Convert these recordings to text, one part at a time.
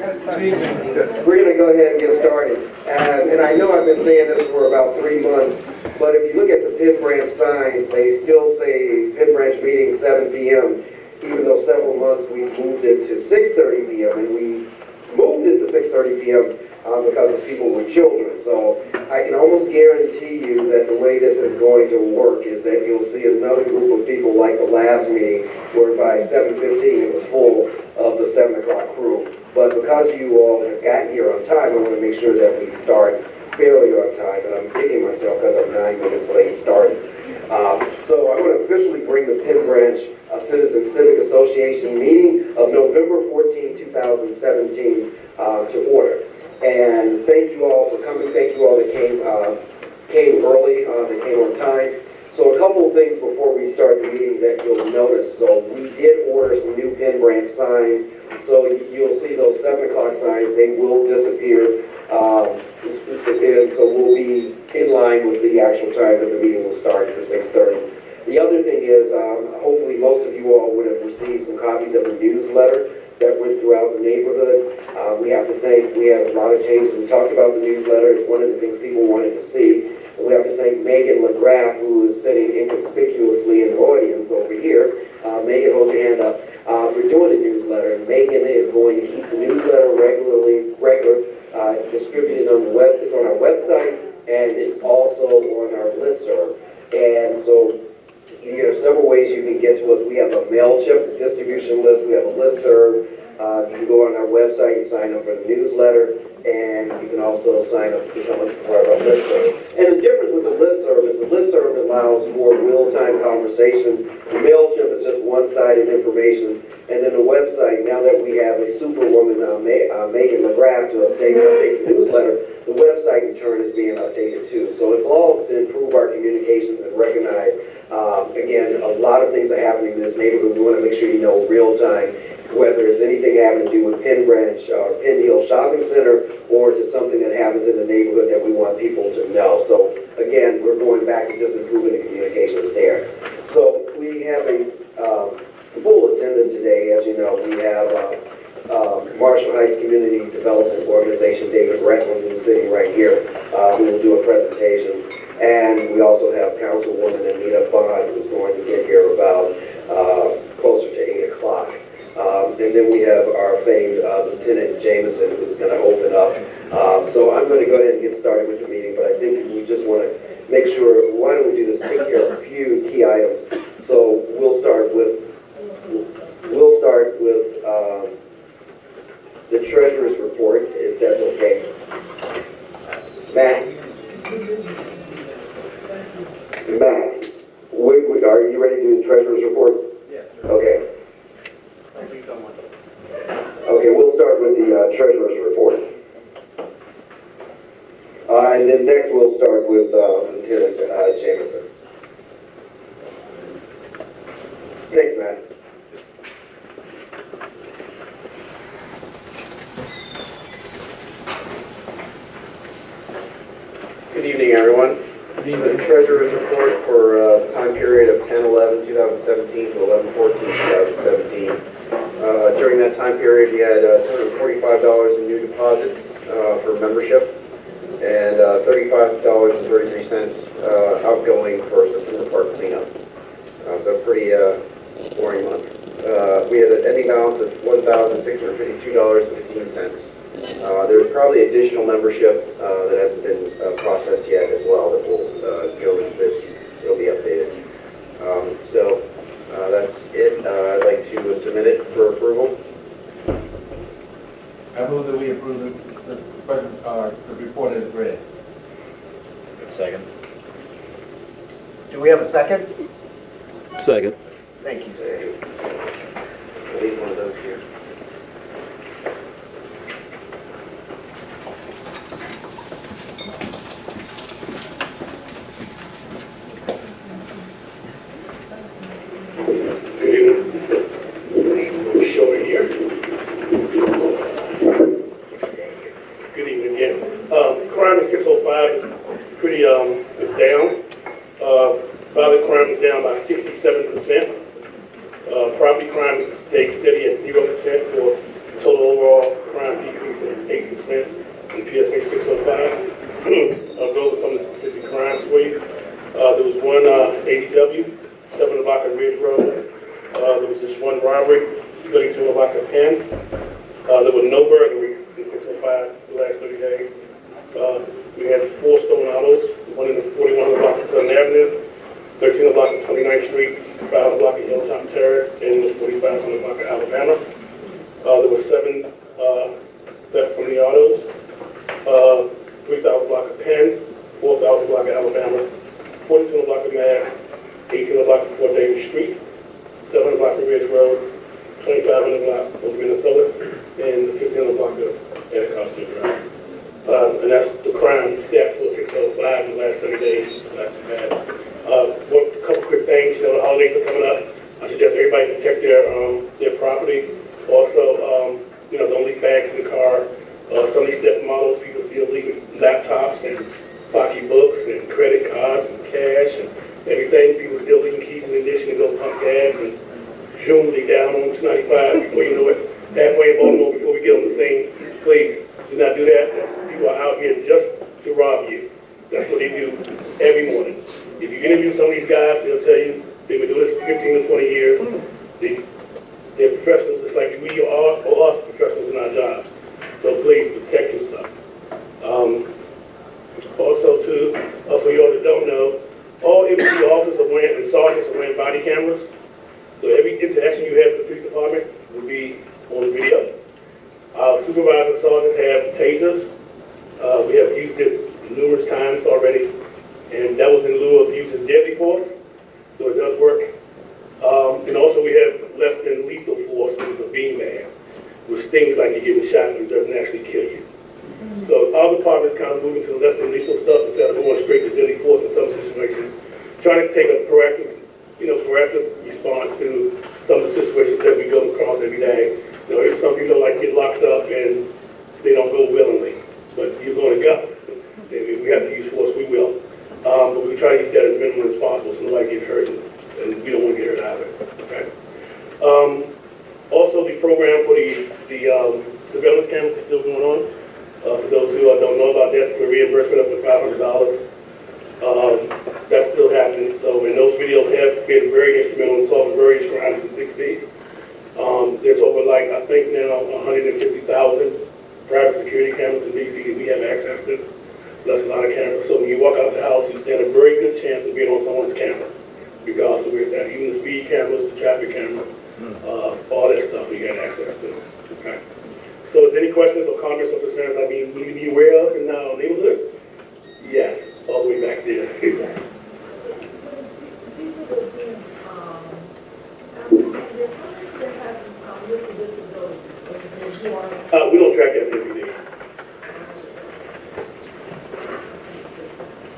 We're going to go ahead and get started. And I know I've been saying this for about 3 months, but if you look at the Penn Branch signs, they still say Penn Branch meeting 7 p.m., even though several months we moved it to 6:30 p.m. and we moved it to 6:30 p.m. Because of people with children. So I can almost guarantee you that the way this is going to work is that you'll see another group of people like the last meeting, where by 7:15 it was full of the 7 o'clock crew. But because you all have gotten here on time, I want to make sure that we start fairly on time, and I'm kicking myself because I'm 9 minutes late starting. So I want to officially bring the Penn Branch Citizen Civic Association meeting of November 14, 2017 to order. And thank you all for coming. Thank you all that came early, that came on time. So a couple of things before we start the meeting that you'll notice. So we did order some new Penn Branch signs. So you'll see those 7 o'clock signs. They will disappear. And so we'll be in line with the actual time that the meeting will start for 6:30. The other thing is, hopefully most of you all would have received some copies of the newsletter that went throughout the neighborhood. We have a lot of changes. We talked about the newsletter. It's one of the things people wanted to see. And we have to thank Megan LaGraff, who is sitting inconspicuously in the audience over here. Megan, hold your hand up, for doing the newsletter. And Megan is going to keep the newsletter regular. It's distributed on the web. It's on our website, and it's also on our listserv. And so there are several ways you can get to us. We have a MailChimp distribution list. We have a listserv. You can go on our website and sign up for the newsletter, and you can also sign up to become a part of our listserv. And the difference with the listserv is the listserv allows more real-time conversation. The MailChimp is just one-sided information. And then the website, now that we have a superwoman, Megan McGrath, to update the newsletter, the website in turn is being updated too. So it's all to improve our communications and recognize, again, a lot of things are happening in this neighborhood. We want to make sure you know real time, whether it's anything having to do with Penn Branch or Penn Hill Shopping Center, or just something that happens in the neighborhood that we want people to know. So again, we're going back to just improving the communications there. So we have a full agenda today. As you know, we have Marshall Heights Community Development Organization, David Retland, who's sitting right here, who will do a presentation. And we also have Councilwoman Anita Bond, who's going to get here about closer to 8 o'clock. And then we have our famed Lieutenant Jameson, who's going to open up. So I'm going to go ahead and get started with the meeting, but I think we just want to make sure, why don't we do this, take care of a few key items. So we'll start with the treasurer's report, if that's okay. Matt, are you ready to do the treasurer's report? Yes. Okay. Thank you so much. Okay, we'll start with the treasurer's report. And then next we'll start with Lieutenant Jameson. Thanks, Matt. Good evening, everyone. This is the treasurer's report for the time period of 10/11/2017 to 11/14/2017. During that time period, we had $245 in new deposits for membership and $35.33 outgoing for September Park cleanup. So pretty boring month. We had an ending balance of $1,652.15. There's probably additional membership that hasn't been processed yet as well that will go into this. It'll be updated. So that's it. I'd like to submit it for approval. I move that we approve the report as read. Second. Do we have a second? Second. Thank you, Thank Sam. you. I'll leave one of those here. Crime in 605 is pretty is down. Violent crime is down by 67%. Property crime has stayed steady at 0% for total overall crime decrease in PSA 605. I'll go over some of the specific crimes for you. There was one ADW, 7 Lavaca Ridge Road. There was just one robbery, 32 Lavaca Penn. There were no burglaries in 605 the last 30 days. We had 4 stolen autos, one in the 41 block of Southern Avenue, 13 block of 29th Street, 5 block of Hilltop Terrace, and the 45 block of Alabama. There was 7 theft from the autos, 3,000 block of Penn, 4,000 block of Alabama, 42 block of Mass, 18 block of Fort Davis Street, 7 block of Ridge Road, 2500 block of Minnesota, and the 1500 block of Anacostia Drive. And that's the crime stats for 605 in the last 30 days, which is not too bad. One couple quick things, the holidays are coming up. I suggest everybody protect their property. Also, don't leave bags in the car. Some of these theft models, people still leaving laptops and pocketbooks and credit cards and cash and everything. People still leaving keys in the ignition to go pump gas and zoom down on 295 before you know it. Halfway in Baltimore before we get on the scene. Please do not do that. People are out here just to rob you. That's what they do every morning. If you interview some of these guys, they'll tell you they've been doing this for 15 to 20 years. They're professionals just like we are, or us professionals in our jobs. So please protect yourself. Also, too, for you all that don't know, all MPD officers are wearing, and sergeants are wearing body cameras. So every interaction you have with the police department will be on the video. Our supervisors and sergeants have tasers. We have used it numerous times already, and that was in lieu of using deadly force, so it does work. And also we have less than lethal force, which is a beanbag, which stings like you're getting shot and it doesn't actually kill you. So our department is kind of moving to the less than lethal stuff instead of going straight to deadly force in some situations, trying to take a proactive response to some of the situations that we go across every day. Some people like get locked up and they don't go willingly, but you're going to go. If we have to use force, we will. But we try to use that as minimum as possible so nobody get hurt, and we don't want to get hurt either. Okay. Also, the program for the surveillance cameras is still going on. For those who don't know about that, for reimbursement up to $500. That's still happening. So, and those videos have been very instrumental in solving various crimes in 60. There's over I think now 150,000 private security cameras in DC that we have access to. That's a lot of cameras. So when you walk out the house, you stand a very good chance of being on someone's camera, regardless of where it's at. Even the speed cameras, the traffic cameras, all that stuff we got access to. Okay. So is there any questions or comments or concerns I need to be aware of in our neighborhood? Yes, all the way back there. We don't track that every day.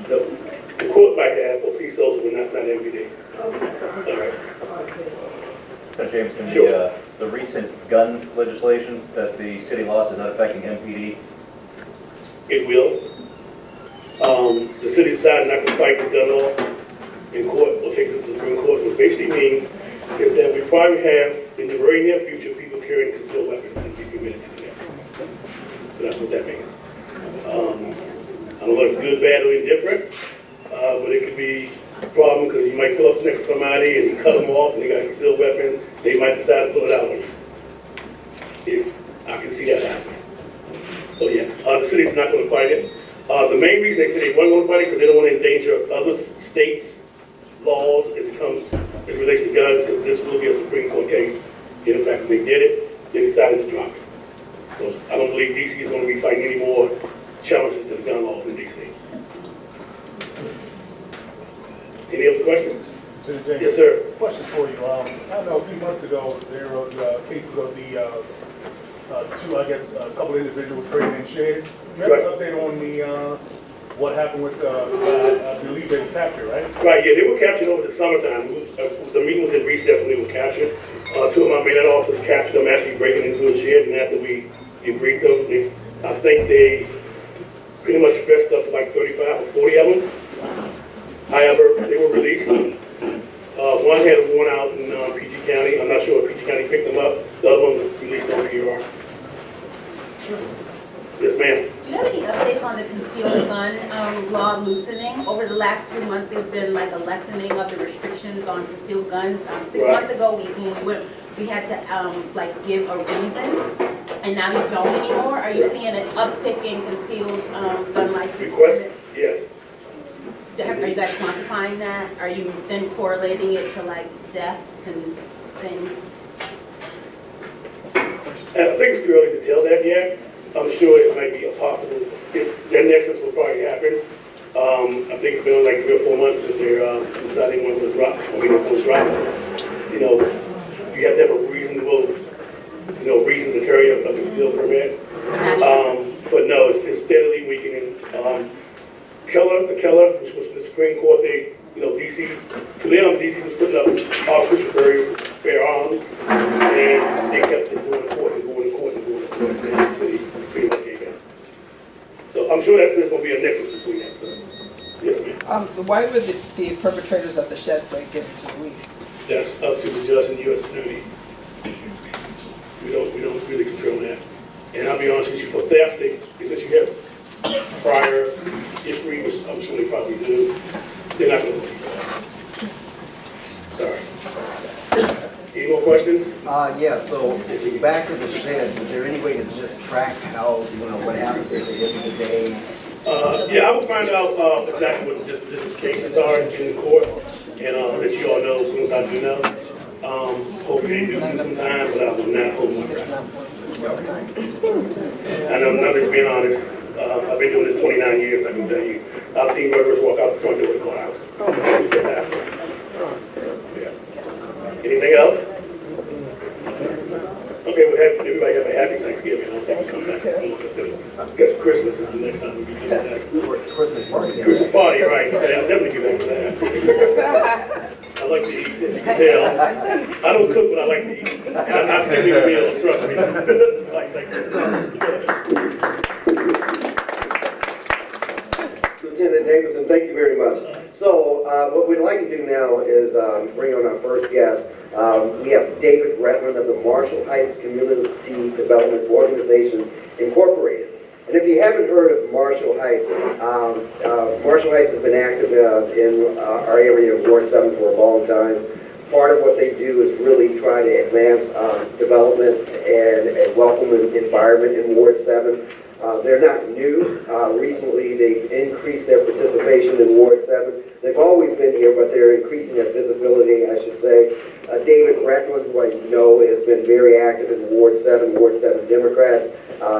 No. The court might have, or CSOs, but not every day. All right. So Jameson, Sure. the recent gun legislation that the city lost, is that affecting MPD? It will. The city decided not to fight the gun law in court or take it to the Supreme Court. What it basically means is that we probably have, in the very near future, people carrying concealed weapons and be permitted to do that. So that's what that means. I don't know if it's good, bad, or indifferent, but it could be a problem because you might pull up next to somebody and you cut them off and they got a concealed weapon. They might decide to pull it out on you. I can see that happening. So yeah, the city's not going to fight it. The main reason they say they weren't going to fight it because they don't want to endanger other states' laws as it relates to guns, because this will be a Supreme Court case. And in fact, if they did it, they decided to drop it. So I don't believe DC is going to be fighting any more challenges to the gun laws in DC. Any other questions? Mr. James, Yes, sir. question for you. I know a few months ago there were cases of the a couple individuals trading in sheds. You have an update on the what happened with I believe they were captured, right? Right, yeah, they were captured over the summertime. The meeting was in recess when they were captured. Two of my main officers captured them actually breaking into a shed, and after we debriefed them, I think they pretty much fessed up to like 35 or 40 of them. However, they were released. One had a warrant out in PG County. I'm not sure if PG County picked them up. The other one was released on PRR. Yes, ma'am. Do you have any updates on the concealed gun law loosening? Over the last 2 months, there's been like a lessening of the restrictions on concealed guns. 6 Right. months ago, we had to like give a reason, and now you don't anymore. Are you seeing an uptick in concealed gun license? Request? Yes. Are you guys quantifying that? Are you then correlating it to like deaths and things? I think it's too early to tell that yet. I'm sure it might be a possible, that nexus will probably happen. I think it's been like 3 or 4 months since they're deciding when to drop, or when to drop. You know, you have to have a reasonable, reason to carry a concealed permit. But no, it's steadily weakening. The Keller, which was the Supreme Court, they, DC, to them, DC was putting up all sorts of very spare arms, and they kept it going to court and going to court and going to court, and the city pretty much gave in. So I'm sure that there's going to be a nexus between that, so, yes, ma'am. Why were the perpetrators of the shed break given to police? That's up to the judge and the U.S. attorney. We don't really control that. And I'll be honest with you, for theft, unless you have prior history, which I'm sure they probably do, they're not going to believe that. Sorry. Any more questions? Yeah, so back to the shed, is there any way to just track how, what happens at the end of the day? Yeah, I will find out exactly what the disposition cases are in the court, and let you all know as soon as I do know. Hopefully they do sometime, but I will not hold my breath. And I'm not just being honest. I've been doing this 29 years, I can tell you. I've seen murderers walk out the front door of the courthouse. It just happens. Yeah. Anything else? Okay, well, everybody have a happy Thanksgiving. I'll come back. I guess Christmas is the next time we get back. Christmas party. Christmas party, right. Yeah, I'll definitely get back to that. I like to eat, as you can tell. I don't cook, but I like to eat. And I'm not skipping the meals, trust me. Lieutenant Jameson, thank you very much. So what we'd like to do now is bring on our first guest. We have David Retland of the Marshall Heights Community Development Organization, Incorporated. And if you haven't heard of Marshall Heights, Marshall Heights has been active in our area of Ward 7 for a long time. Part of what they do is really try to advance development and a welcoming environment in Ward 7. They're not new. Recently, they've increased their participation in Ward 7. They've always been here, but they're increasing their visibility, I should say. David Retland, who I know has been very active in Ward 7 Democrats.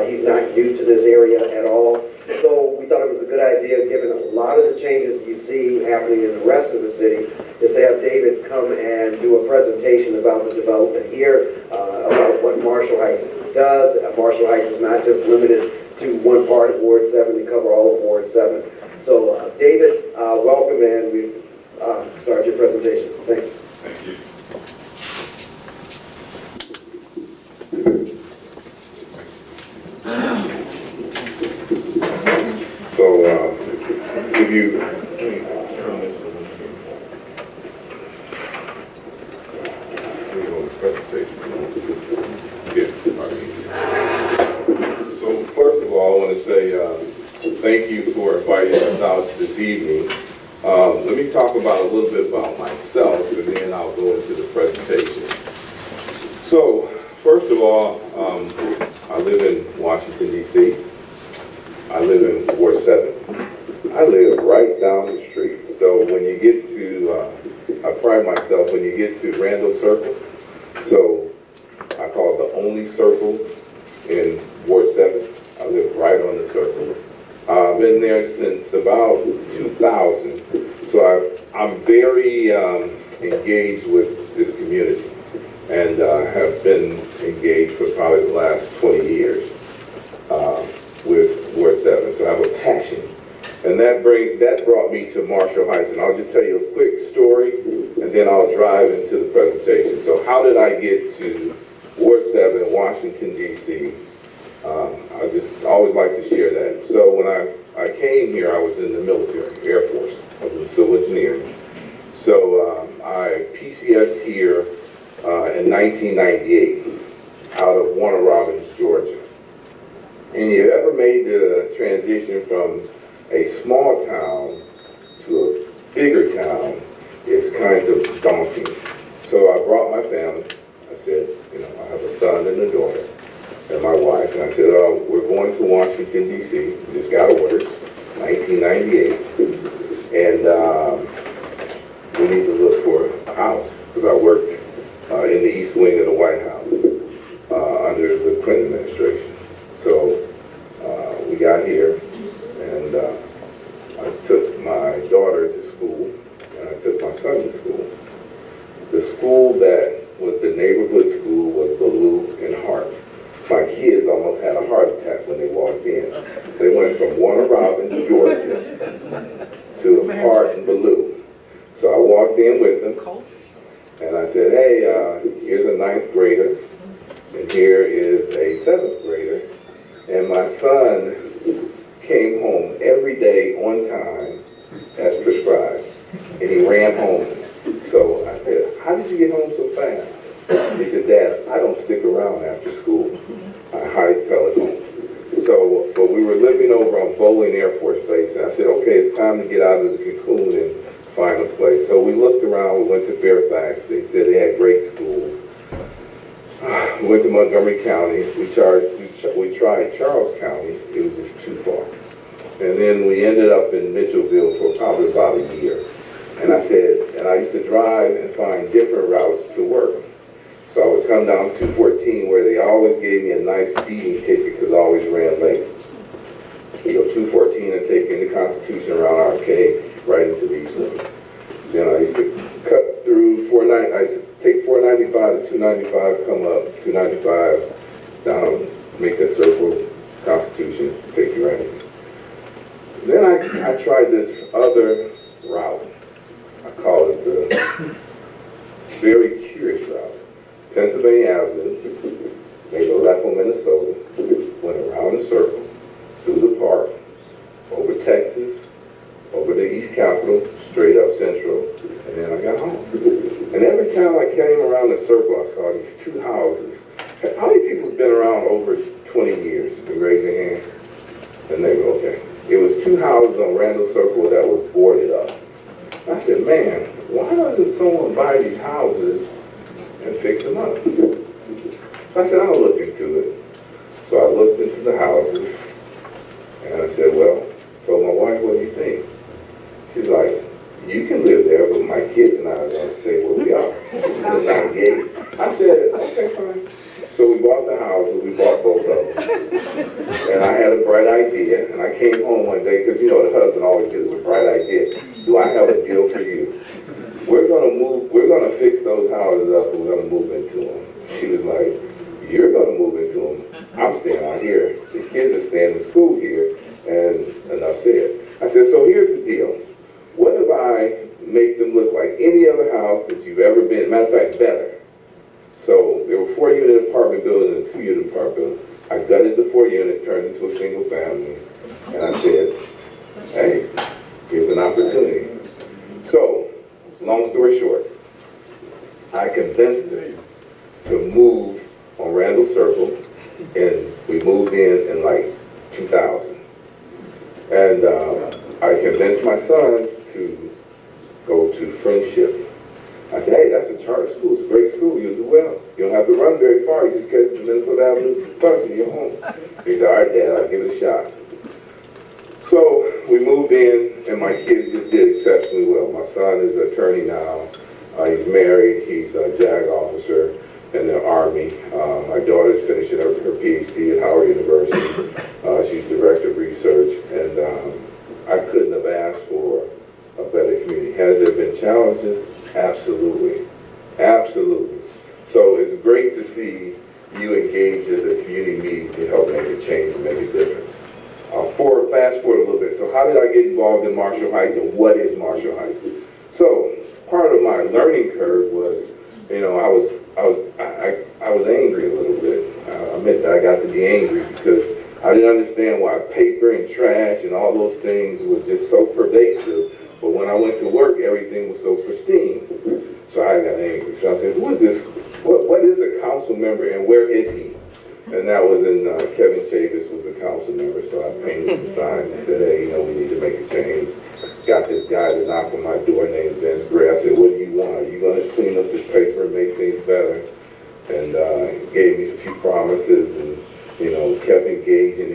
He's not new to this area at all. So we thought it was a good idea, given a lot of the changes you see happening in the rest of the city, is to have David come and do a presentation about the development here, about what Marshall Heights does. Marshall Heights is not just limited to one part of Ward 7, we cover all of Ward 7. So David, welcome, and we start your presentation. Thanks. Thank you. So, give you So first of all, I want to say thank you for inviting us out this evening. Let me talk about a little bit about myself, and then I'll go into the presentation. So, first of all, I live in Washington, D.C. I live in Ward 7. I live right down the street. So when you get to, I pride myself when you get to Randall Circle. So I call it the only circle in Ward 7. I live right on the circle. I've been there since about 2000. So I'm very engaged with this community, and have been engaged for probably the last 20 years with Ward 7. So I have a passion. And that brought me to Marshall Heights. And I'll just tell you a quick story, and then I'll drive into the presentation. So how did I get to Ward 7, Washington, D.C.? I just always like to share that. So when I came here, I was in the military, Air Force. I was in civil engineering. So I PCS'd here in 1998 out of Warner Robins, Georgia. and you ever made the transition from a small town to a bigger town, it's kind of daunting. So I brought my family. I said, I have a son and a daughter and my wife. And I said, we're going to Washington, D.C. We just got orders, 1998. And we need to look for a house because I worked in the East Wing of the White House under the Clinton administration. So we got here, and I took my daughter to school, and I took my son to school. The school that was the neighborhood school was Ballou and Hart. My kids almost had a heart attack when they walked in. They went from Warner Robins, Georgia, to Hart and Ballou. So I walked in with them, and I said, hey, here's a 9th grader, and here is a 7th grader. And my son came home every day on time, as prescribed, and he ran home. So I said, how did you get home so fast? He said, Dad, I don't stick around after school. I hightail it home. So, but we were living over on Bowling Air Force Base, and I said, okay, it's time to get out of the cocoon and find a place. So we looked around, we went to Fairfax. They said they had great schools. We went to Montgomery County. We tried Charles County. It was just too far. And then we ended up in Mitchellville for probably about a year. And I said, and I used to drive and find different routes to work. So I would come down 214 where they always gave me a nice speeding ticket because I always ran late. 214 and taking the Constitution around Arcade right into the East Wing. Then I used to cut through 490. I used to take 495 to 295, come up 295, down, make that circle, Constitution, take you right in. Then I tried this other route. I call it the very curious route. Pennsylvania Avenue, made a left on Minnesota, went around the circle, through the park, over Texas, over the East Capitol, straight up Central, and then I got home. And every time I came around the circle, I saw these 2 houses. How many people have been around over 20 years? You can raise your hand. And they go, okay. It was 2 houses on Randall Circle that was boarded up. I said, man, why doesn't someone buy these houses and fix them up? So I said, I'll look into it. So I looked into the houses, and I said, well, told my wife, what do you think? She's like, you can live there, but my kids and I are going to stay where we are. This is 98. I said, okay, fine. So we bought the houses, we bought both of them. And I had a bright idea, and I came home one day, because the husband always gives a bright idea. Do I have a deal for you? We're going to fix those houses up, and we're going to move into them. She was like, you're going to move into them. I'm staying out here. The kids are staying in school here, and enough said. I said, so here's the deal. What if I make them look like any other house that you've ever been? Matter of fact, better. So there were 4-unit apartment buildings and 2-unit apartment buildings. I gutted the 4-unit, turned into a single family, and I said, hey, here's an opportunity. So, long story short, I convinced them to move on Randall Circle, and we moved in like 2000. And I convinced my son to go to Friendship. I said, hey, that's a charter school. It's a great school. You'll do well. You don't have to run very far. You just catch the Minnesota Avenue bus and you're home. He said, all right, Dad, I'll give it a shot. So we moved in, and my kids just did exceptionally well. My son is an attorney now. He's married. He's a JAG officer in the Army. My daughter's finishing her PhD at Howard University. She's director of research, and I couldn't have asked for a better community. Has there been challenges? Absolutely. Absolutely. So it's great to see you engage in the community meeting to help make a change and make a difference. Fast forward a little bit. So how did I get involved in Marshall Heights, and what is Marshall Heights? So part of my learning curve was, I was angry a little bit. I admit that I got to be angry because I didn't understand why paper and trash and all those things were just so pervasive. But when I went to work, everything was so pristine. So I got angry. So I said, who is this? What is a council member, and where is he? And that was in, Kevin Chavis was the council member, so I painted some signs and said, hey, we need to make a change. Got this guy to knock on my door named Vince Gray. I said, what do you want? Are you gonna clean up this paper and make things better? And he gave me a few promises and, kept engaging.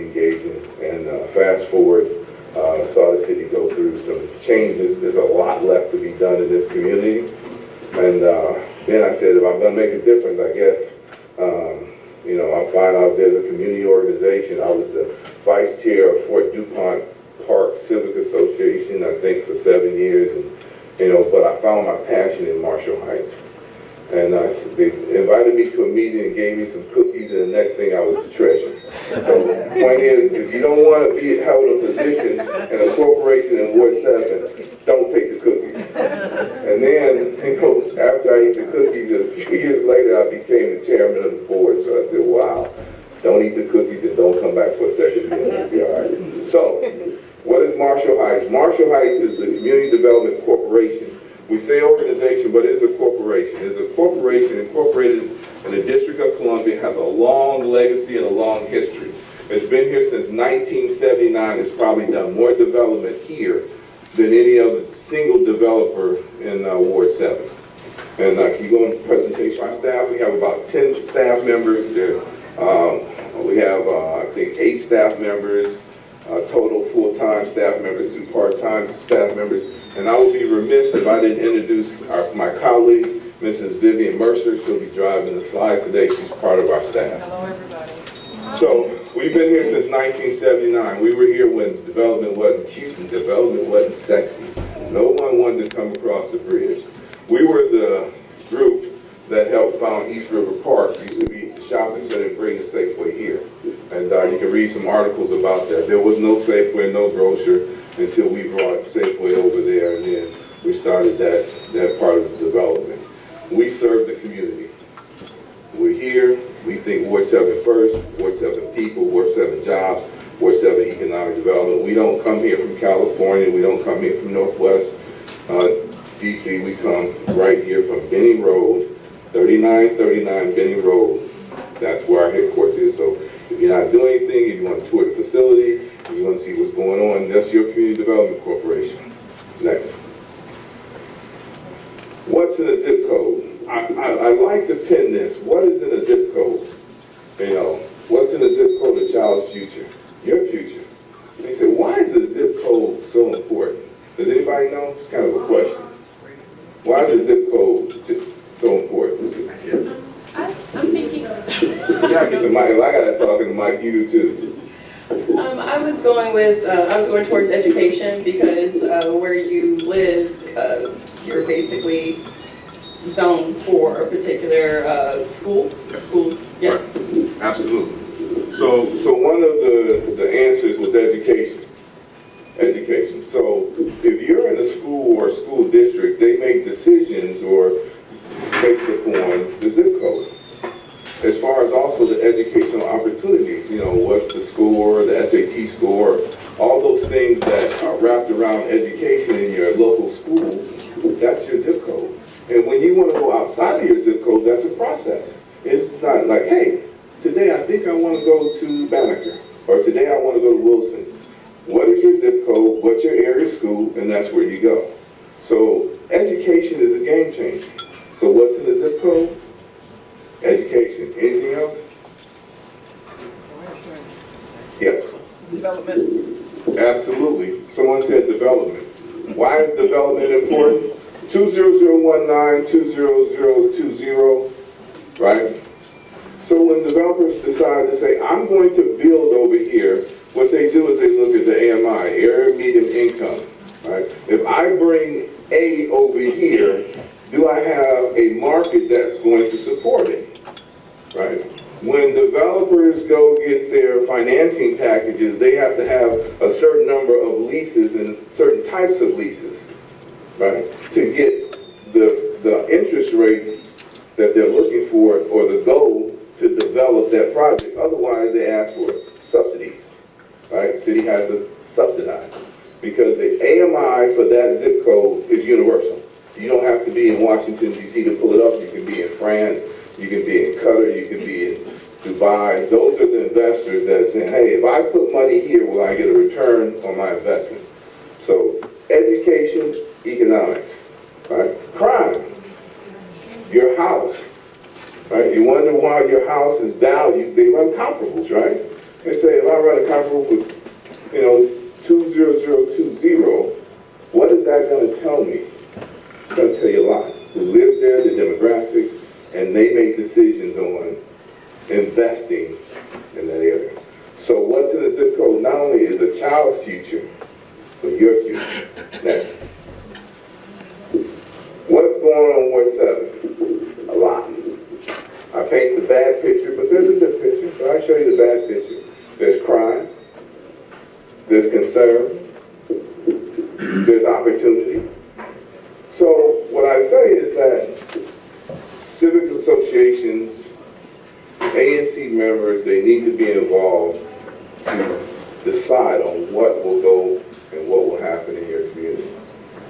And fast forward, saw the city go through some changes. There's a lot left to be done in this community. And then I said, if I'm gonna make a difference, I guess, I'll find out there's a community organization. I was the vice chair of Fort DuPont Park Civic Association, I think, for 7 years. And, but I found my passion in Marshall Heights. And they invited me to a meeting and gave me some cookies, and the next thing I was the treasurer. So the point is, if you don't want to be held a position in a corporation in Ward 7, don't take the cookies. And then, after I ate the cookies, a few years later, I became the chairman of the board. So I said, wow, don't eat the cookies and don't come back for a second meal. It'll be all right. So, what is Marshall Heights? Marshall Heights is the Community Development Corporation. We say organization, but it is a corporation. It's a corporation incorporated in the District of Columbia, has a long legacy and a long history. It's been here since 1979. It's probably done more development here than any other single developer in Ward 7. And can you go on the presentation? Our staff, we have about 10 staff members there. We have, I think, 8 staff members, total full-time staff members, 2 part-time staff members. And I would be remiss if I didn't introduce my colleague, Mrs. Vivian Mercer. She'll be driving the slides today. She's part of our staff. Hello, everybody. So we've been here since 1979. We were here when development wasn't cute and development wasn't sexy. No one wanted to come across the bridge. We were the group that helped found East River Park. Used to be the shopping center and bring the Safeway here. And you can read some articles about that. There was no Safeway, no grocer, until we brought Safeway over there, and then we started that part of the development. We serve the community. We're here, we think Ward 7 first, Ward 7 people, Ward 7 jobs, Ward 7 economic development. We don't come here from California, we don't come here from Northwest DC, we come right here from Benning Road, 3939 Benning Road. That's where our headquarters is. So if you're not doing anything, if you want to tour the facility, if you want to see what's going on, that's your Community Development Corporation. Next. What's in a zip code? I like to pin this. What is in a zip code? What's in a zip code? A child's future. Your future. They say, why is a zip code so important? Does anybody know? It's kind of a question. Why is a zip code just so important? I'm thinking. Yeah, get the mic. If I gotta talk in the mic, you do too. I was going towards education because where you live, you're basically zoned for a particular school. School, yeah. Right. Absolutely. So one of the answers was education. Education. So if you're in a school or school district, they make decisions or based upon the zip code. As far as also the educational opportunities, what's the score, the SAT score, all those things that are wrapped around education in your local school, that's your zip code. And when you want to go outside of your zip code, that's a process. It's not like, hey, today I think I want to go to Banneker, or today I want to go to Wilson. What is your zip code, what's your area school, and that's where you go. So education is a game changer. So what's in the zip code? Education. Anything else? Yes. Development. Absolutely. Someone said development. Why is development important? 20019, 20020, right? So when developers decide to say, I'm going to build over here, what they do is they look at the AMI, area median income, right? If I bring A over here, do I have a market that's going to support it, right? When developers go get their financing packages, they have to have a certain number of leases and certain types of leases, right? To get the interest rate that they're looking for or the goal to develop that project. Otherwise, they ask for subsidies, right? The city has to subsidize because the AMI for that zip code is universal. You don't have to be in Washington, D.C. to pull it up. You can be in France, you can be in Qatar, you can be in to buy. Those are the investors that are saying, hey, if I put money here, will I get a return on my investment? So education, economics, right? Crime, your house, right? You wonder why your house is valued. They run comparables, right? They say, if I run a comparable with, 20020, what is that going to tell me? It's going to tell you a lot. Who lives there, the demographics, and they make decisions on investing in that area. So what's in the zip code not only is a child's future, but your future. Next. What's going on Ward 7? A lot. I paint the bad picture, but there's a good picture, so I show you the bad picture. There's crime, there's concern, there's opportunity. So what I say is that civic associations, ANC members, they need to be involved to decide on what will go and what will happen in your community.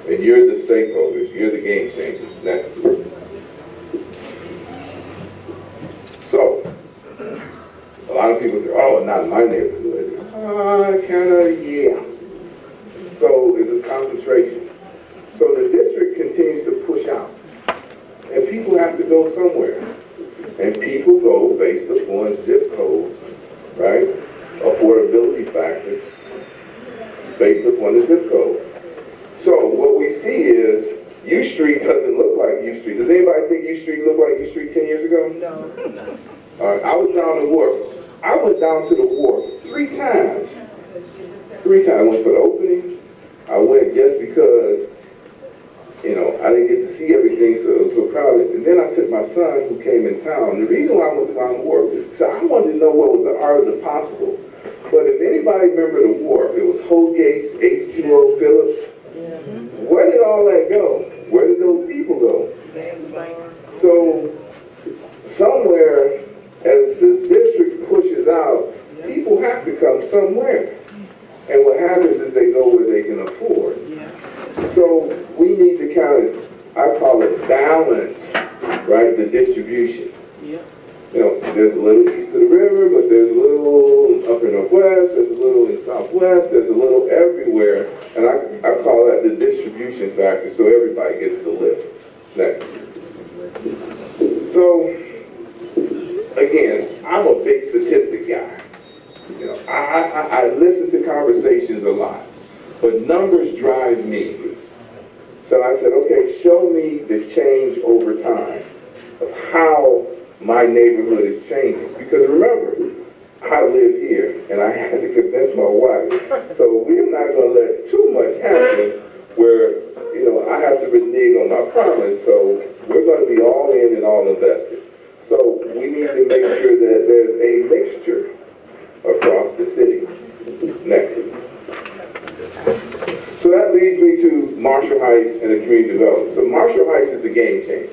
And you're the stakeholders, you're the game changers. Next. So, a lot of people say, oh, not in my neighborhood. Yeah. So it's this concentration. So the district continues to push out. And people have to go somewhere. And people go based upon zip code, right? Affordability factor, based upon the zip code. So what we see is U Street doesn't look like U Street. Does anybody think U Street looked like U Street 10 years ago? No. All right, I was down the wharf. I went down to the wharf 3 times. 3 times. I went for the opening. I went just because, I didn't get to see everything, so it was so crowded. And then I took my son who came in town. The reason why I went down the wharf, so I wanted to know what was the art of the possible. But if anybody remember the wharf, it was Holgate's, H2O, Phillips. Where did all that go? Where did those people go? So somewhere, as the district pushes out, people have to come somewhere. And what happens is they go where they can afford. So we need to kind of, I call it balance, right, the distribution. There's a little east of the river, but there's a little up in northwest, there's a little in southwest, there's a little everywhere. And I call that the distribution factor, so everybody gets the lift. Next. So, again, I'm a big statistic guy. I listen to conversations a lot, but numbers drive me. So I said, okay, show me the change over time of how my neighborhood is changing. Because remember, I live here and I had to convince my wife. So we're not going to let too much happen where, I have to renege on my promise. So we're going to be all in and all invested. So we need to make sure that there's a mixture across the city. Next. So that leads me to Marshall Heights and the community development. So Marshall Heights is the game changer.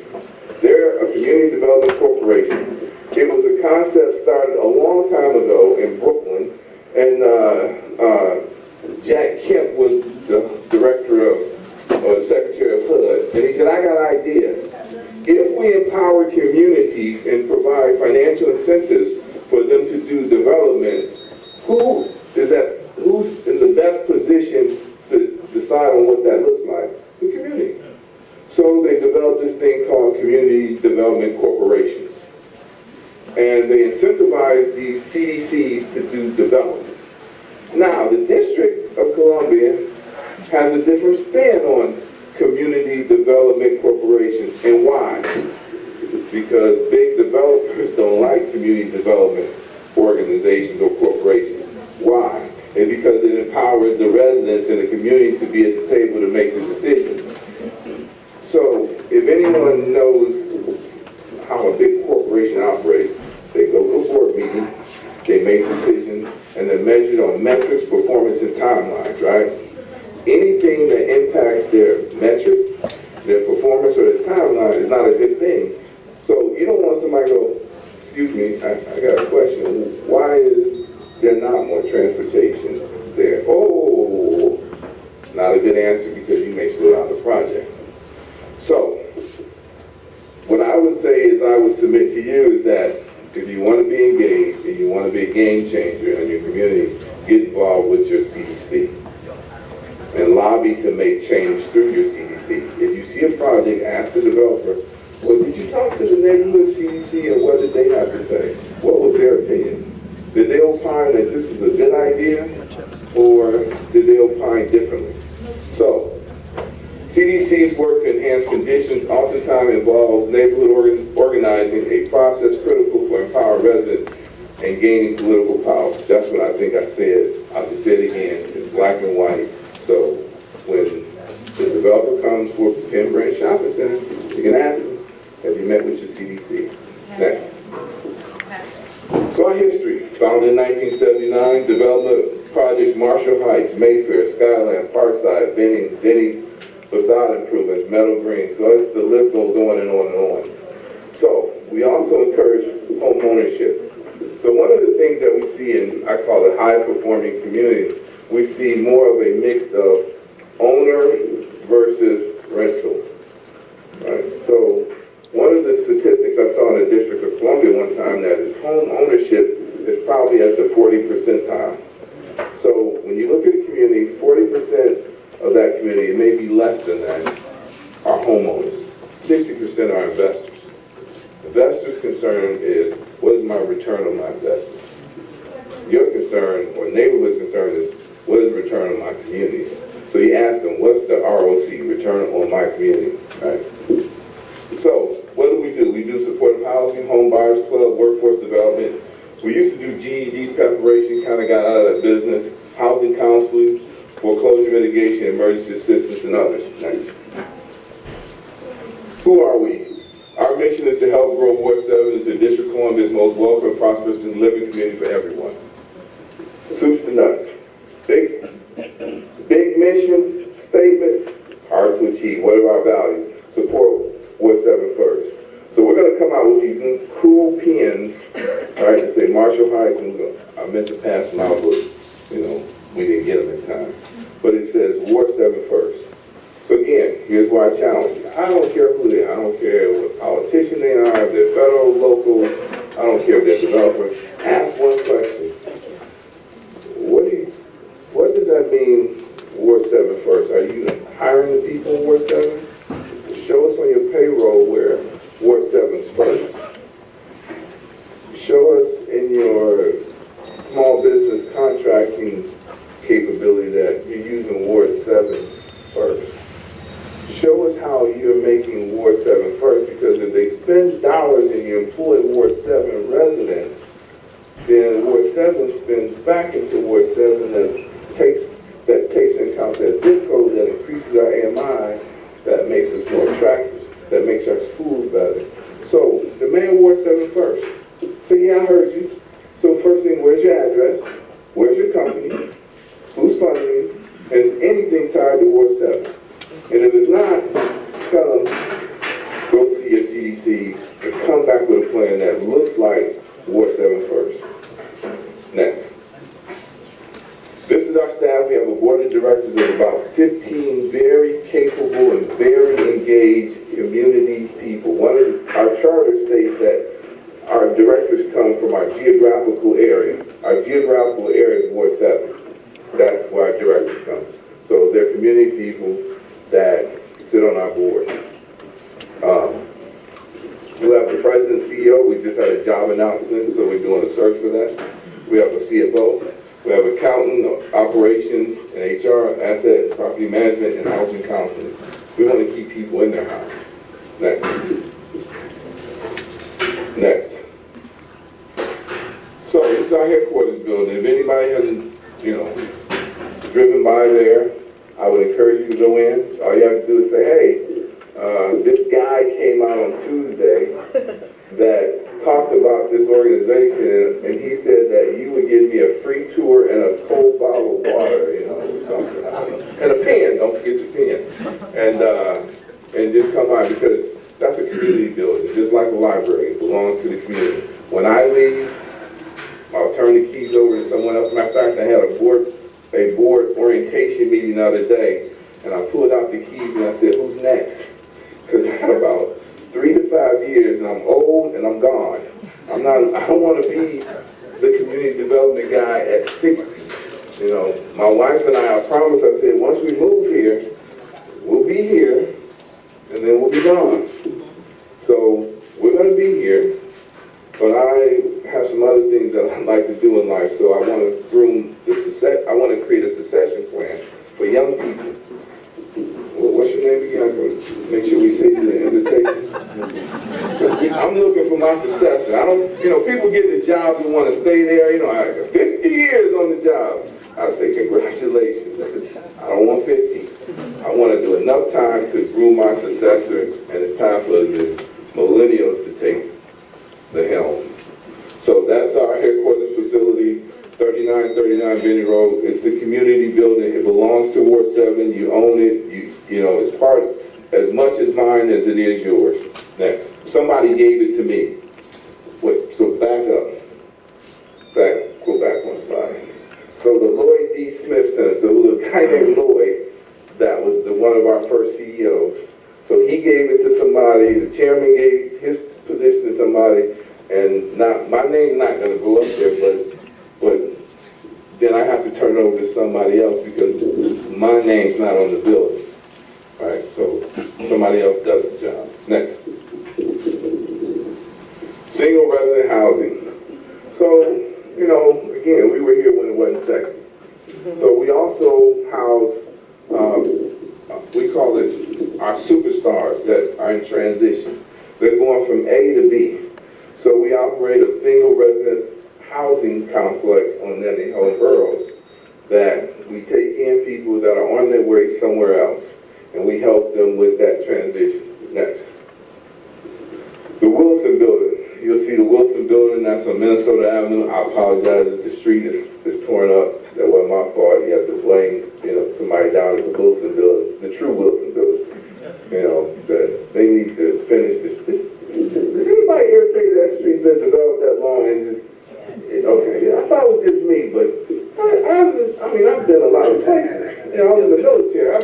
They're a community development corporation. It was a concept started a long time ago in Brooklyn, and Jack Kemp was the director or the secretary of HUD, and he said, I got an idea. If we empower communities and provide financial incentives for them to do development, who's in the best position to decide on what that looks like? The community. So they developed this thing called community development corporations. And they incentivize these CDCs to do development. Now, the District of Columbia has a different spin on community development corporations. And why? Because big developers don't like community development organizations or corporations. Why? And because it empowers the residents in the community to be at the table to make the decision. So if anyone knows how a big corporation operates, they go to a board meeting, they make decisions, and they're measured on metrics, performance, and timelines, right? Anything that impacts their metric, their performance, or their timeline is not a good thing. So you don't want somebody to go, excuse me, I got a question. Why is there not more transportation there? Oh, not a good answer because you may slow down the project. So, what I would say is I would submit to you is that if you want to be engaged and you want to be a game changer in your community, get involved with your CDC and lobby to make change through your CDC. If you see a project, ask the developer, well, did you talk to the neighborhood CDC and what did they have to say? What was their opinion? Did they opine that this was a good idea, or did they opine differently? So, CDC's work to enhance conditions oftentimes involves neighborhood organizing, a process critical for empowering residents and gaining political power. That's what I think I said. I'll just say it again. It's black and white. So when the developer comes for Penn Brent Shopping Center, you can ask them, have you met with your CDC? Next. So our history, founded in 1979, development projects Marshall Heights, Mayfair, Skylands, Parkside, Denny's, facade improvements, Meadow Green. So the list goes on and on and on. So we also encourage home ownership. So one of the things that we see in, I call it high performing communities, we see more of a mix of owner versus rental. Right? So one of the statistics I saw in the District of Columbia one time that is home ownership is probably at the 40th percentile. So when you look at a community, 40% of that community, it may be less than that, are homeowners. 60% are investors. Investors' concern is, what is my return on my investment? Your concern, or neighborhood's concern, is, what is the return on my community? So you ask them, what's the ROC, return on my community, right? So what do? We do supportive housing, home buyers club, workforce development. We used to do GED preparation, kind of got out of that business, housing counseling, foreclosure mitigation, emergency assistance, and others. Next. Who are we? Our mission is to help grow Ward 7 into District of Columbia's most welcome and prosperous and living community for everyone. Soups to nuts. Big mission statement, hard to achieve. What are our values? Support Ward 7 first. So we're going to come out with these new cool pins, right, to say Marshall Heights, and I meant to pass them out, but, we didn't get them in time. But it says Ward 7 first. So again, here's why I challenge you. I don't care who they are. I don't care what politician they are, if they're federal, local. I don't care if they're developers. Ask one question. What does that mean, Ward 7 first? Are you hiring the people in Ward 7? Show us on your payroll where Ward 7's first. Show us in your small business contracting capability that you're using Ward 7 first. Show us how you're making Ward 7 first, because if they spend dollars and you employ Ward 7 residents, then Ward 7 spends back into Ward 7 that takes into account that zip code that increases our AMI, that makes us more attractive, that makes our schools better. So demand Ward 7 first. So yeah, I heard you. So first thing, where's your address? Where's your company? Who's funding you? Is anything tied to Ward 7? And if it's not, tell them, go see your CDC and come back with a plan that looks like Ward 7 first. Next. This is our staff. We have a board of directors of about 15 very capable and very engaged community people. Our charter states that our directors come from our geographical area. Our geographical area is Ward 7. That's where our directors come. So they're community people that sit on our board. We have the president and CEO. We just had a job announcement, so we're doing a search for that. We have a CFO. We have accountant, operations, and HR, asset, property management, and housing counseling. We want to keep people in their house. Next. Next. So this is our headquarters building. If anybody hasn't, driven by there, I would encourage you to go in. All you have to do is say, hey, this guy came out on Tuesday that talked about this organization, and he said that you would give me a free tour and a cold bottle of water, or something. And a pen, don't forget the pen. And just come by, because that's a community building, just like a library. It belongs to the community. When I leave, I'll turn the keys over to someone else. Matter of fact, I had a board orientation meeting the other day, and I pulled out the keys and I said, who's next? Because I had about 3 to 5 years, and I'm old and I'm gone. I don't want to be the community development guy at 60. You know, my wife and I promised, I said, once we move here, we'll be here, and then we'll be gone. So we're going to be here, but I have some other things that I'd like to do in life. So I want to I want to create a succession plan for young people. What's your name again? I'm going to make sure we send you the invitation. I'm looking for my successor. I don't, people get the jobs and want to stay there. I got 50 years on the job. I say congratulations. I don't want 50. I want to do enough time to groom my successor, and it's time for the millennials to take the helm. So that's our headquarters facility, 3939 Benny Road. It's the community building. It belongs to Ward 7. You own it. It's part, as much as mine as it is yours. Next. Somebody gave it to me. Wait, so back up. Go back one slide. So the Lloyd D. Smith Center, so it was a guy named Lloyd that was one of our first CEOs. So he gave it to somebody, the chairman gave his position to somebody, and my name's not gonna go up there, but then I have to turn it over to somebody else because my name's not on the building. All right, so somebody else does the job. Next. Single resident housing. So, again, we were here when it wasn't sexy. So we also house, we call it our superstars that are in transition. They're going from A to B. So we operate a single residence housing complex on Nettie Hill Boroughs that we take in people that are on their way somewhere else, and we help them with that transition. Next. The Wilson Building. You'll see the Wilson Building, that's on Minnesota Avenue. I apologize if the street is torn up. That wasn't my fault. You have to blame, somebody down at the Wilson Building, the true Wilson Building. That they need to finish this. Does anybody irritate that street's been developed that long and just, okay, I thought it was just me, but I've been a lot of places. I was in the military.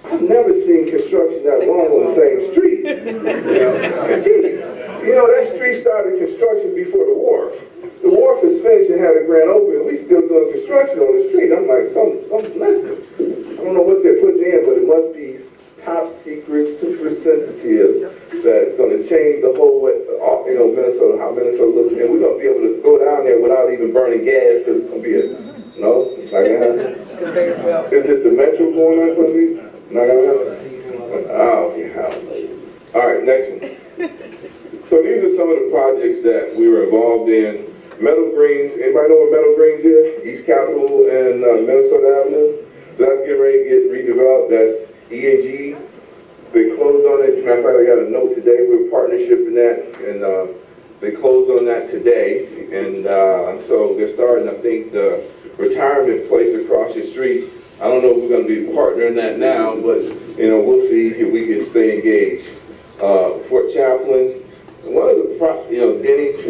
I've never seen construction that long on the same street. Geez. That street started construction before the wharf. The wharf is finished and had a grand opening. We still doing construction on the street. I'm like, something missing. I don't know what they're putting in, but it must be top secret, super sensitive, that it's going to change the whole way, Minnesota, how Minnesota looks. And we're going to be able to go down there without even burning gas because it's going to be no, it's not going to happen. Is it the metro going on for me? Not going to happen? Oh, yeah. All right, next one. So these are some of the projects that we were involved in. Meadow Greens, anybody know what Meadow Greens is? East Capitol and Minnesota Avenue. So that's getting ready to get redeveloped. That's E&G. They closed on it. Matter of fact, I got a note today. We're partnership in that, and they closed on that today. And so they're starting, I think, the retirement place across the street. I don't know if we're going to be partnering that now, but we'll see if we can stay engaged. Fort Chaplain. One of the, Denny's,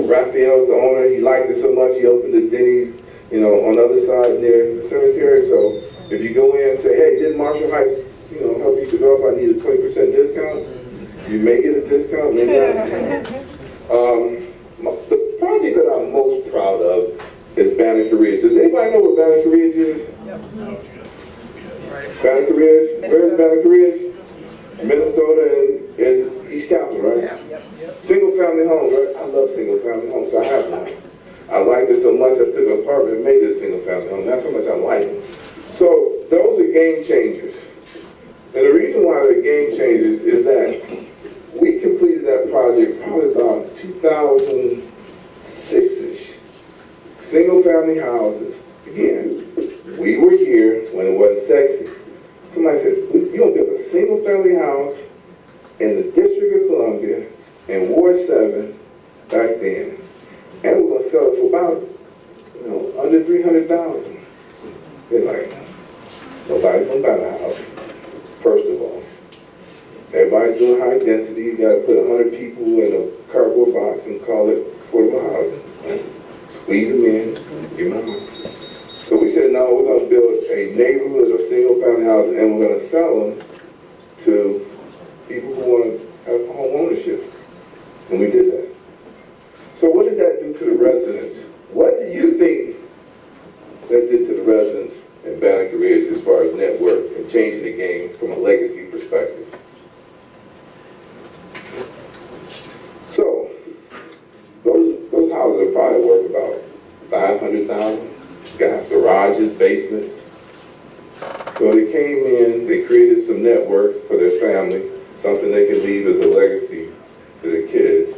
Raphael's the owner. He liked it so much, he opened the Denny's, on the other side near the cemetery. So if you go in and say, hey, did Marshall Heights, help you develop, I need a 20% discount, you may get a discount, maybe not. The project that I'm most proud of is Banneker Ridge. Does anybody know what Banneker Ridge is? Yep. Banneker Ridge? Where's Banneker Ridge? Minnesota and East Capitol, right? Yeah. Single family homes, right? I love single family homes. I have one. I liked it so much I took an apartment and made it a single family home. That's how much I like it. So those are game changers. And the reason why they're game changers is that we completed that project probably about 2006-ish. Single family houses. Again, we were here when it wasn't sexy. Somebody said, you're going to build a single family house in the District of Columbia in Ward 7 back then. And we're going to sell it for about, under $300,000. They're like, nobody's going to buy the house, first of all. Everybody's doing high density. You got to put 100 people in a cardboard box and call it affordable housing. Right? Squeeze them in, give them a house. So we said, no, we're going to build a neighborhood of single-family houses, and we're going to sell them to people who want to have home ownership. And we did that. So to the residents, what do you think that did to the residents in Banneker Ridge as far as network and changing the game from a legacy perspective? So, those houses are probably worth about $500,000. Got garages, basements. So they came in, they created some networks for their family, something they could leave as a legacy to their kids.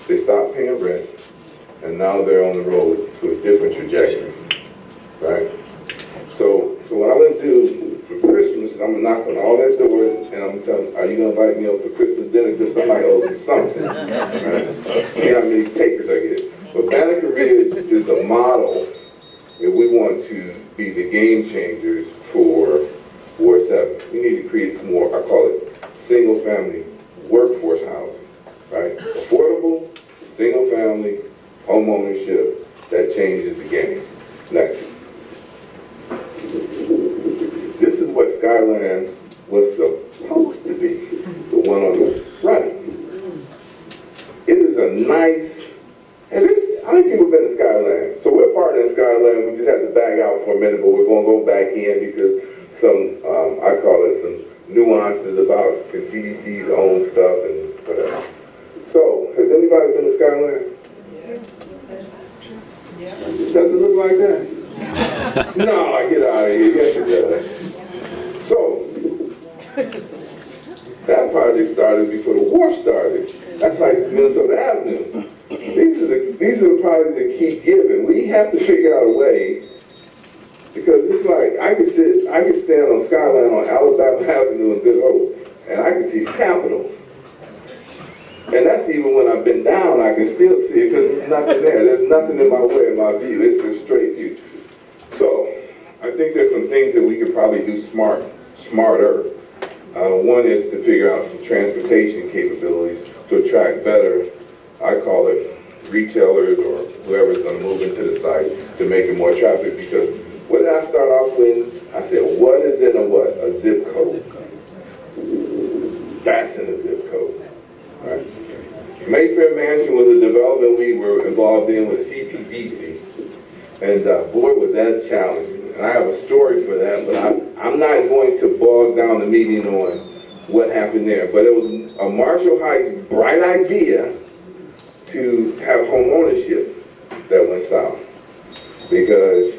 They stopped paying rent, and now they're on the road to a different trajectory, right? So what I'm gonna do for Christmas, I'm gonna knock on all their doors, and I'm gonna tell them, are you gonna invite me over for Christmas dinner? Because somebody owes me something, right? See how many takers I get. But Banneker Ridge is the model if we want to be the game changers for Ward 7. We need to create more, I call it, single-family workforce housing, right? Affordable, single-family, home ownership, that changes the game. Next. This is what Skyline was supposed to be, the one on the right. It is a nice, how many people have been to Skyline? So we're partnering Skyline, we just had to back out for a minute, but we're gonna go back in because some, I call it some nuances about the CDC's own stuff and whatever. So, has anybody been to Skyline? Does it look like that? No, I get out of here. Yes, it does. So, that project started before the war started. That's like Minnesota Avenue. These are the projects that keep giving. We have to figure out a way, because it's like I could stand on Skyline on Alabama Avenue in Good Hope, and I can see the Capitol. And that's even when I've been down, I can still see it because there's nothing there. There's nothing in my way, in my view. It's a straight view. So I think there's some things that we could probably do smarter. One is to figure out some transportation capabilities to attract better, I call it, retailers or whoever's going to move into the site to make it more traffic. Because what did I start off with? I said, what is in a what? A zip code. That's in a zip code. Right. Mayfair Mansion was a development we were involved in with CPBC, and boy was that challenging. And I have a story for that, but I'm not going to bog down the meeting on what happened there. But it was a Marshall Heights bright idea to have home ownership that went south, because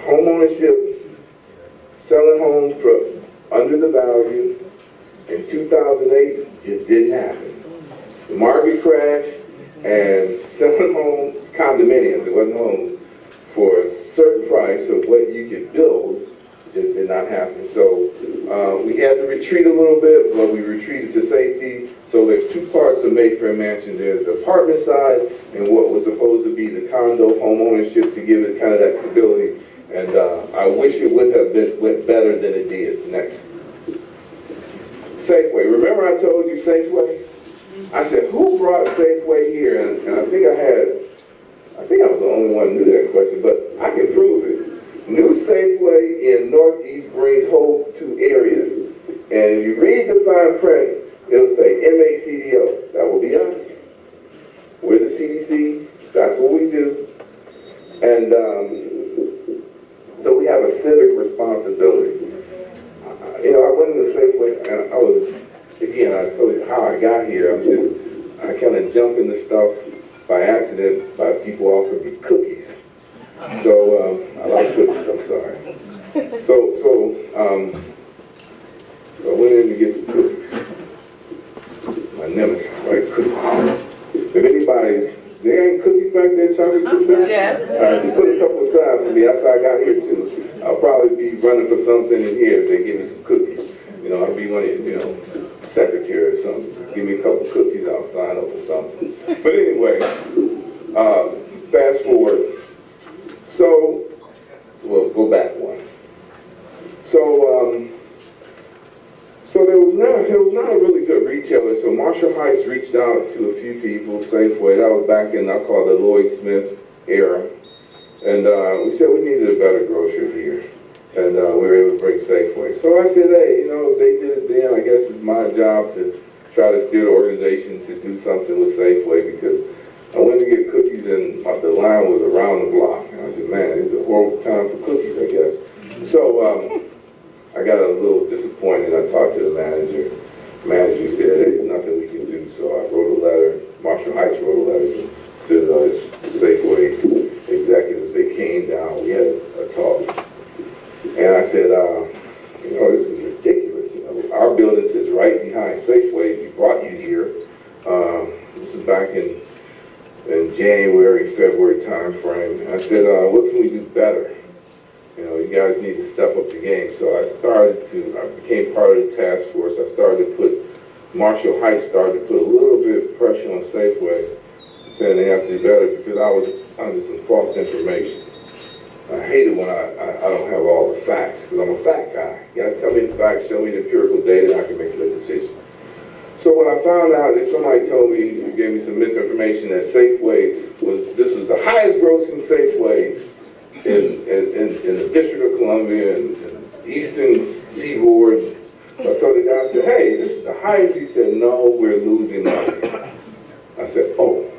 home ownership, selling homes for under the value in 2008 just didn't happen. The market crashed, and selling homes, condominiums, it wasn't homes, for a certain price of what you could build just did not happen. So we had to retreat a little bit, but we retreated to safety. So there's two parts of Mayfair Mansion. There's the apartment side and what was supposed to be the condo home ownership to give it kind of that stability. And I wish it would have went better than it did. Next. Safeway. Remember I told you Safeway? I said, who brought Safeway here? And I think I was the only one who knew that question, but I can prove it. New Safeway in Northeast brings hope to area. And if you read the fine print, it'll say MACDO. That will be us. We're the CDC. That's what we do. And so we have a civic responsibility. I went into Safeway, and I was, again, I told you how I got here. I kind of jumped into stuff by accident by people offering me cookies. So I like cookies, I'm sorry. So I went in to get some cookies. My nemesis, right? Cookies. If anybody, there ain't cookies back there, chocolate cookies? Yes. All right, just put a couple aside for me. That's how I got here too. I'll probably be running for something in here if they give me some cookies. I'll be one of your, secretary or something. Just give me a couple cookies, I'll sign up for something. But anyway, fast forward. So, well, go back one. So there was not a really good retailer. So Marshall Heights reached out to a few people, Safeway. That was back in, I call it the Lloyd Smith era. And we said we needed a better grocer here. And we were able to bring Safeway. So I said, hey, if they did it then, I guess it's my job to try to steer the organization to do something with Safeway, because I went to get cookies and the line was around the block. And I said, man, it's a horrible time for cookies, I guess. So I got a little disappointed. I talked to the manager. The manager said, there's nothing we can do. So I wrote a letter. Marshall Heights wrote a letter to the Safeway executives. They came down. We had a talk. And I said, this is ridiculous. Our building sits right behind Safeway. We brought you here. This is back in January, February time frame. And I said, what can we do better? You guys need to step up the game. So I became part of the task force. Marshall Heights started to put a little bit of pressure on Safeway, saying they have to do better because I was under some false information. I hate it when I don't have all the facts, because I'm a fact guy. You gotta tell me the facts, show me the empirical data, and I can make a good decision. So when I found out that somebody told me, gave me some misinformation that Safeway this was the highest grossing Safeway in the District of Columbia and Eastern Seaboard. So I told the guy, I said, hey, this is the highest. He said, no, we're losing money. I said, oh.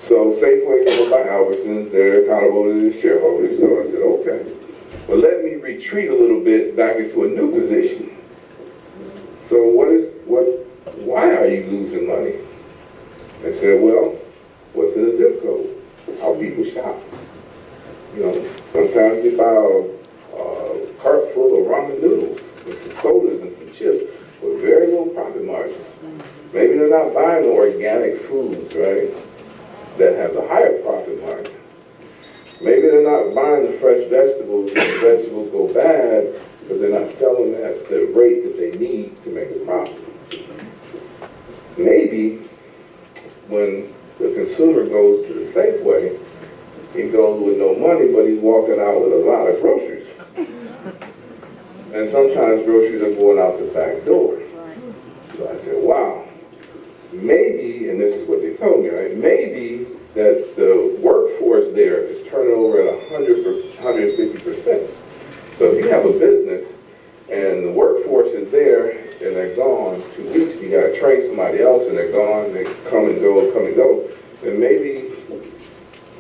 So Safeway is owned by Albertsons, they're accountable to the shareholders. So I said, okay. Well, let me retreat a little bit back into a new position. So why are you losing money? They said, well, what's in the zip code? How people shop. Sometimes they buy a cart full of ramen noodles and some sodas and some chips with very low profit margins. Maybe they're not buying the organic foods, right, that have the higher profit margin. Maybe they're not buying the fresh vegetables and the vegetables go bad because they're not selling at the rate that they need to make a profit. Maybe when the consumer goes to the Safeway, he goes with no money, but he's walking out with a lot of groceries. And sometimes groceries are going out the back door. So I said, wow, maybe, and this is what they told me, right? Maybe that the workforce there is turning over at 150%. So if you have a business and the workforce is there and they're gone 2 weeks, you got to train somebody else and they're gone, they come and go, then maybe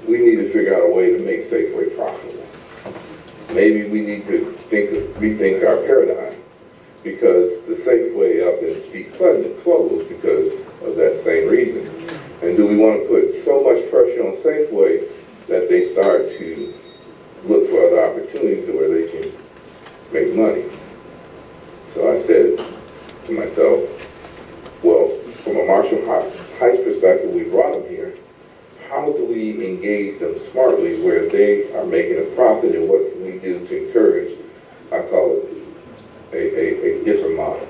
we need to figure out a way to make Safeway profitable. Maybe we need to rethink our paradigm because the Safeway up in Seat Pleasant closed because of that same reason. And do we want to put so much pressure on Safeway that they start to look for other opportunities where they can make money? So I said to myself, well, from a Marshall Heights perspective, we brought them here. How do we engage them smartly where they are making a profit, and what can we do to encourage, I call it, a different model.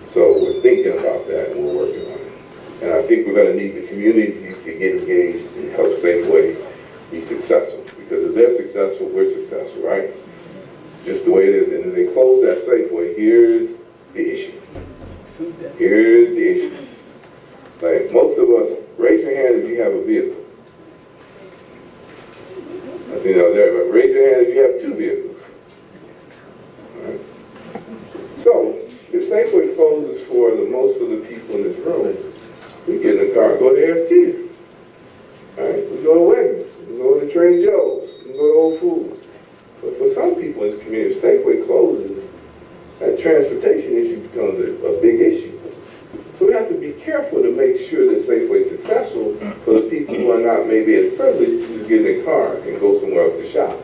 So we're thinking about that and we're working on it. And I think we're going to need the community to get engaged and help Safeway be successful. Because if they're successful, we're successful, right? Just the way it is. And if they close that Safeway, here's the issue. Here's the issue. Like most of us, raise your hand if you have a vehicle. Raise your hand if you have 2 vehicles. All right. So, if Safeway closes for most of the people in this room, we get in the car and go to AST. All right, we go to Wegmans, we go to Trader Joe's, we go to Whole Foods. But for some people in this community, if Safeway closes, that transportation issue becomes a big issue. So we have to be careful to make sure that Safeway is successful for the people who are not maybe as privileged to just get in their car and go somewhere else to shop.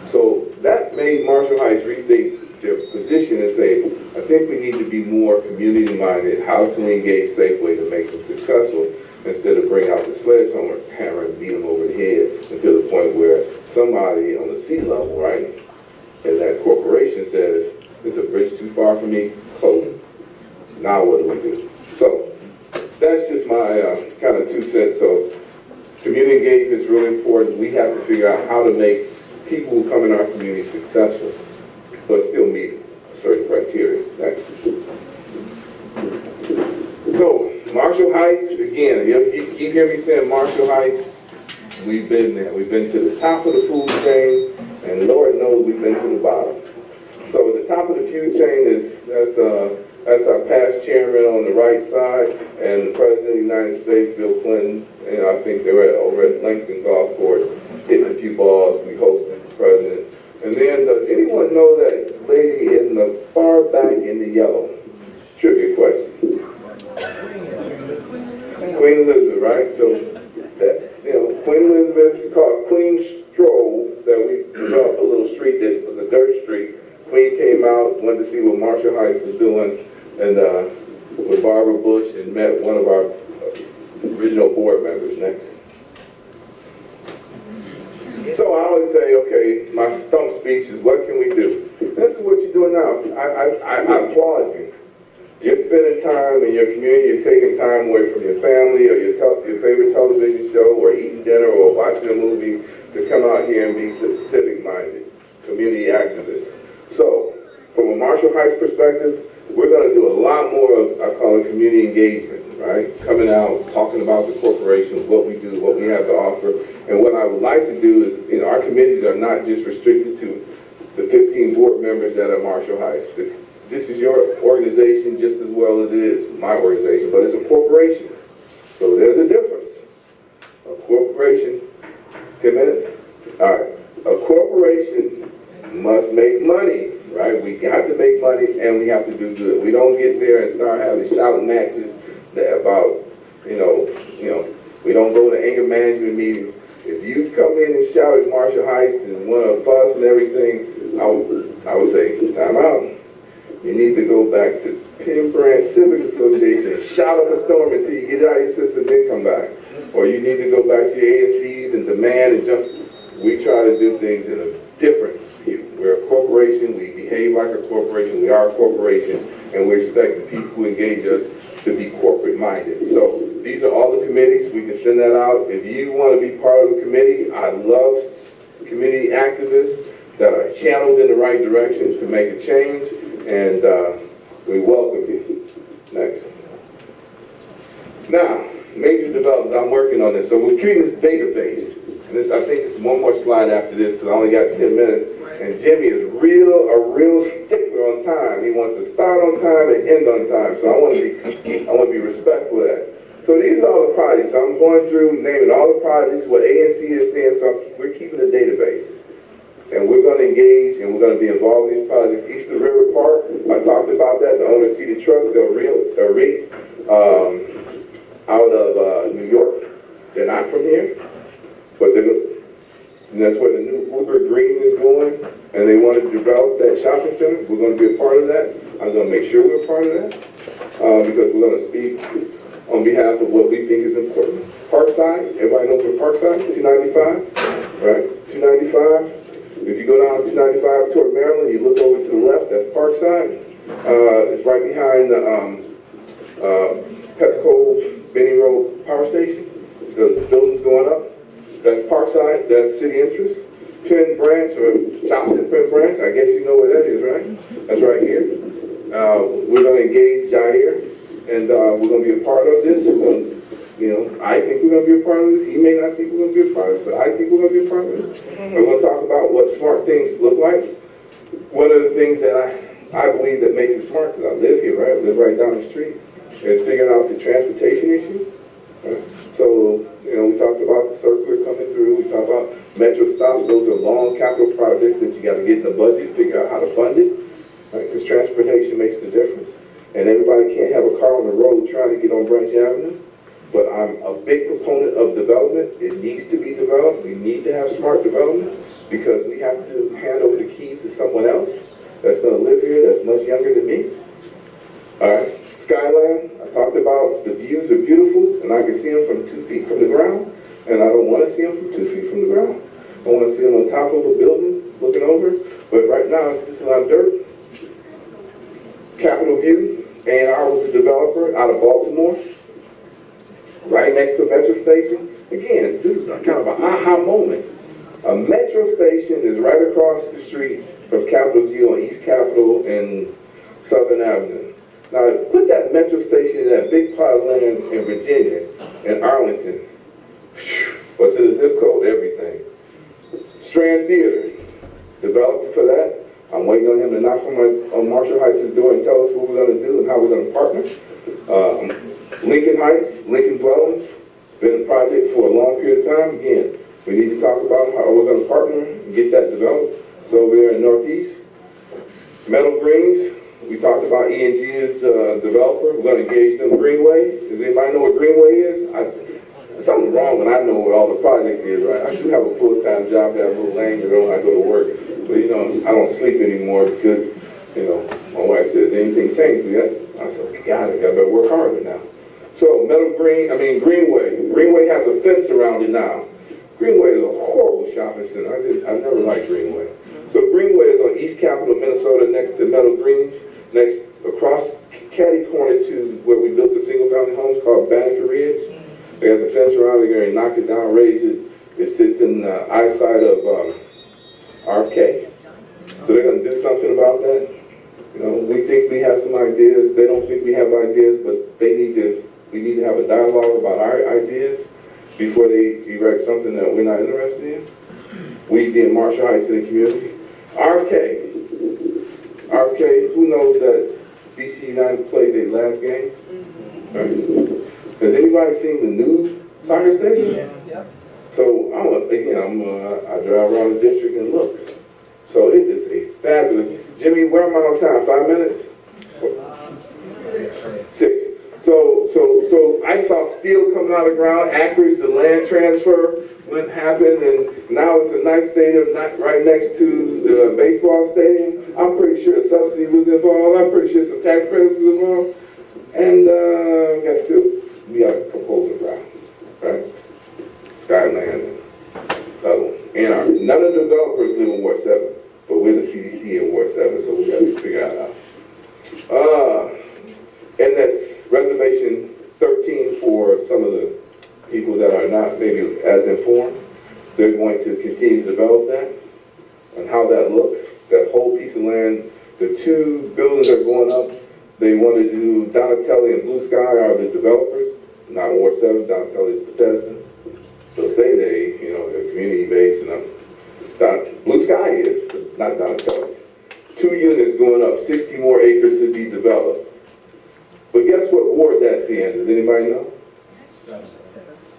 So that made Marshall Heights rethink their position and say, I think we need to be more community-minded. How can we engage Safeway to make them successful instead of bring out the sledgehammer and beat them over the head until the point where somebody on the C-level, right, and that corporation says, it's a bridge too far for me, close it. Now what do we do? So that's just my kind of 2 cents. So community engagement is really important. We have to figure out how to make people who come in our community successful, but still meet certain criteria. Next. So Marshall Heights, again, you keep hearing me saying Marshall Heights, we've been there. We've been to the top of the food chain, and Lord knows we've been to the bottom. So the top of the food chain that's our past chairman on the right side, and the President of the United States, Bill Clinton, I think they were over at Langston Golf Course, hitting a few balls. We hosted the president. And then, does anyone know that lady in the far back in the yellow? Trivia question. Queen Elizabeth, right? So, that, Queen Elizabeth called Queen Stroll, that we developed a little street that was a dirt street. Queen came out, went to see what Marshall Heights was doing, and with Barbara Bush, and met one of our original board members next. So I always say, okay, my stump speech is, what can we do? This is what you're doing now. I applaud you. You're spending time in your community, you're taking time away from your family or your favorite television show or eating dinner or watching a movie to come out here and be civic-minded, community activists. So, from a Marshall Heights perspective, we're going to do a lot more of, I call it community engagement, right? Coming out, talking about the corporation, what we do, what we have to offer. And what I would like to do is, our committees are not just restricted to the 15 board members that are Marshall Heights. This is your organization just as well as it is my organization, but it's a corporation. So there's a difference. A corporation, 10 minutes? All right. A corporation must make money, right? We got to make money and we have to do good. We don't get there and start having shouting matches about, we don't go to anger management meetings. If you come in and shout at Marshall Heights and want to fuss and everything, I would say, time out. You need to go back to Penn Civic Association and shout up a storm until you get it out of your system, then come back. Or you need to go back to your ANCs and demand and jump. We try to do things in a different view. We're a corporation, we behave like a corporation, we are a corporation, and we expect the people who engage us to be corporate minded. So these are all the committees, we can send that out. If you want to be part of the committee, I love community activists that are channeled in the right direction to make a change. And we welcome you. Next. Now, major developments. I'm working on this. So we're creating this database. And this, I think, it's one more slide after this because I only got 10 minutes. And Jimmy is a real stickler on time. He wants to start on time and end on time. So I want to be respectful of that. So these are all the projects. So I'm going through naming all the projects, what ANC is saying. So we're keeping a database. And we're going to engage and we're going to be involved in these projects. East of River Park, I talked about that. The owner seated trust, they'll REIT out of New York. They're not from here, but and that's where the new Uber Green is going. And they want to develop that shopping center. We're going to be a part of that. I'm going to make sure we're a part of that because we're going to speak on behalf of what we think is important. Parkside, everybody knows where Parkside, 295, right? 295. If you go down 295 toward Maryland, you look over to the left, that's Parkside. It's right behind the Pepco Benny Road Power Station. The building's going up. That's Parkside, that's city interest. Penn Branch, or shops at Penn Branch, I guess you know where that is, right? That's right here. We're going to engage Jair, and we're going to be a part of this. I think we're going to be a part of this. He may not think we're going to be a part of this, but I think we're going to be a part of this. We're going to talk about what smart things look like. One of the things that I believe that makes it smart, because I live here, right? I live right down the street, is figuring out the transportation issue. Right? So, we talked about the circular coming through. We talked about metro stops. Those are long capital projects that you got to get in the budget, figure out how to fund it, right? Because transportation makes the difference. And everybody can't have a car on the road trying to get on Branch Avenue. But I'm a big proponent of development. It needs to be developed. We need to have smart development because we have to hand over the keys to someone else that's going to live here that's much younger than me. All right, Skyline, I talked about the views are beautiful and I can see them from 2 feet from the ground, and I don't want to see them from 2 feet from the ground. I want to see them on top of a building looking over, but right now it's just a lot of dirt. Capitol View, A&R was a developer out of Baltimore. Right next to a metro station. Again, this is kind of an aha moment. A metro station is right across the street from Capitol View on East Capitol and Southern Avenue. Now, put that metro station in that big plot of land in Virginia, in Arlington. What's in the zip code? Everything. Strand Theater, developer for that. I'm waiting on him to knock on Marshall Heights' door and tell us what we're going to do and how we're going to partner. Lincoln Heights, Lincoln Dwellings, been a project for a long period of time. Again, we need to talk about how we're gonna partner and get that developed. So we're in Northeast. Meadow Greens, we talked about ENG as the developer. We're gonna engage them. Greenway, does anybody know what Greenway is? Something's wrong when I know where all the projects is, right? I do have a full-time job, have a little lanyard on, I go to work. But you know, I don't sleep anymore because, you know, my wife says, anything changed? I said, got it, I better work harder now. So Greenway. Greenway has a fence around it now. Greenway is a horrible shopping center. I never liked Greenway. So Greenway is on East Capitol, Minnesota, next to Meadow Greens, next across catty corner to where we built the single-family homes called Banneker Ridge. They got the fence around. They're going to knock it down, raise it. It sits in the eyesight of RFK. So they're going to do something about that. You know, we think we have some ideas. They don't think we have ideas, but we need to have a dialogue about our ideas before they erect something that we're not interested in. We did Marshall Heights in the community. RFK, who knows that DC United played their last game? Right? Has anybody seen the new soccer stadium? Yeah. So I drive around the district and look. So it is a fabulous. Jimmy, where am I on time? 5 minutes? 6. So I saw steel coming out of the ground. Acreage, the land transfer happened, and now it's a nice stadium right next to the baseball stadium. I'm pretty sure a subsidy was involved. I'm pretty sure some tax credits was involved. And we got a proposal ground, right? Skyland, and none of the developers live in Ward 7, but we're the CDC in Ward 7, so we got to figure it out. And that's reservation 13 for some of the people that are not maybe as informed. They're going to continue to develop that and how that looks. That whole piece of land, the 2 buildings are going up. They want to do Donatelli and Blue Sky are the developers, not Ward 7, Donatelli is Bethesda. So say they're community based, and Blue Sky is, but not Donatelli. 2 units going up, 60 more acres to be developed. But guess what ward that's in? Does anybody know? 7.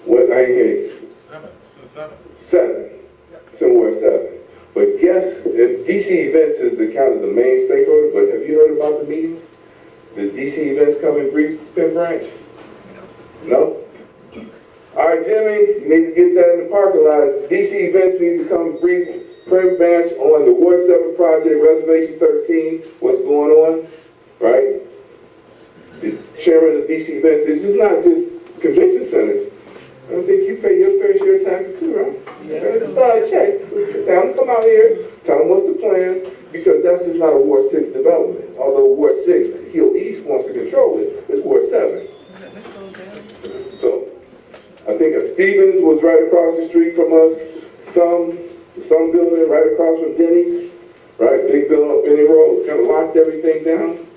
What? I ain't hear you. 7. It's in Ward 7. But guess, DC Events is the kind of the main stakeholder, but have you heard about the meetings? The DC Events come and brief Penn Branch? No? All right, Jimmy, you need to get that in the parking lot. DC Events needs to come and brief Penn Branch on the Ward 7 project, Reservation 13, what's going on, right? The chairman of DC Events, it's just not just convention centers. I don't think you pay your fair share of taxes too, right? Yeah. Start a check. Tell them come out here, tell them what's the plan, because that's just not a Ward 6 development. Although Ward 6, Hill East wants to control it, it's Ward 7. So, I think Stevens was right across the street from us. Some building right across from Denny's, right? Big building on Benny Road, kind of locked everything down.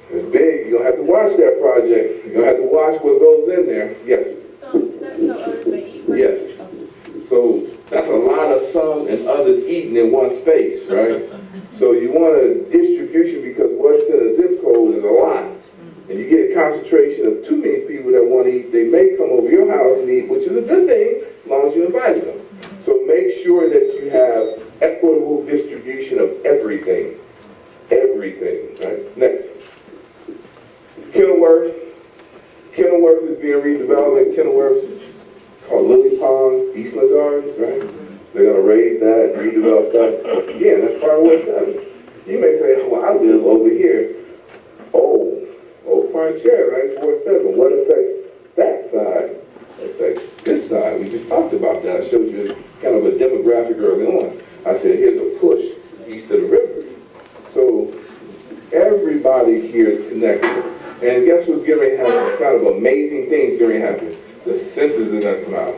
It's big. You're going to have to watch that project. You're going to have to watch what goes in there. Yes? So, is that so others may eat? Yes. So that's a lot of some and others eating in one space, right? So you want a distribution because what's in a zip code is a lot. And you get a concentration of too many people that want to eat. They may come over your house and eat, which is a good thing, as long as you invite them. So make sure that you have equitable distribution of everything. Everything, right? Next. Kenilworth. Kenilworth is being redeveloped. Kenilworth is called Lily Ponds, Eastland Gardens, right? They're going to raise that, redevelop that. Again, that's part of Ward 7. You may say, well, I live over here. Old Pine Chair, right? Ward 7. What affects that side? Affects this side. We just talked about that. I showed you kind of a demographic early on. I said, here's a push east of the river. So everybody here is connected. And guess what's going to happen? Kind of amazing things going to happen. The census is going to come out.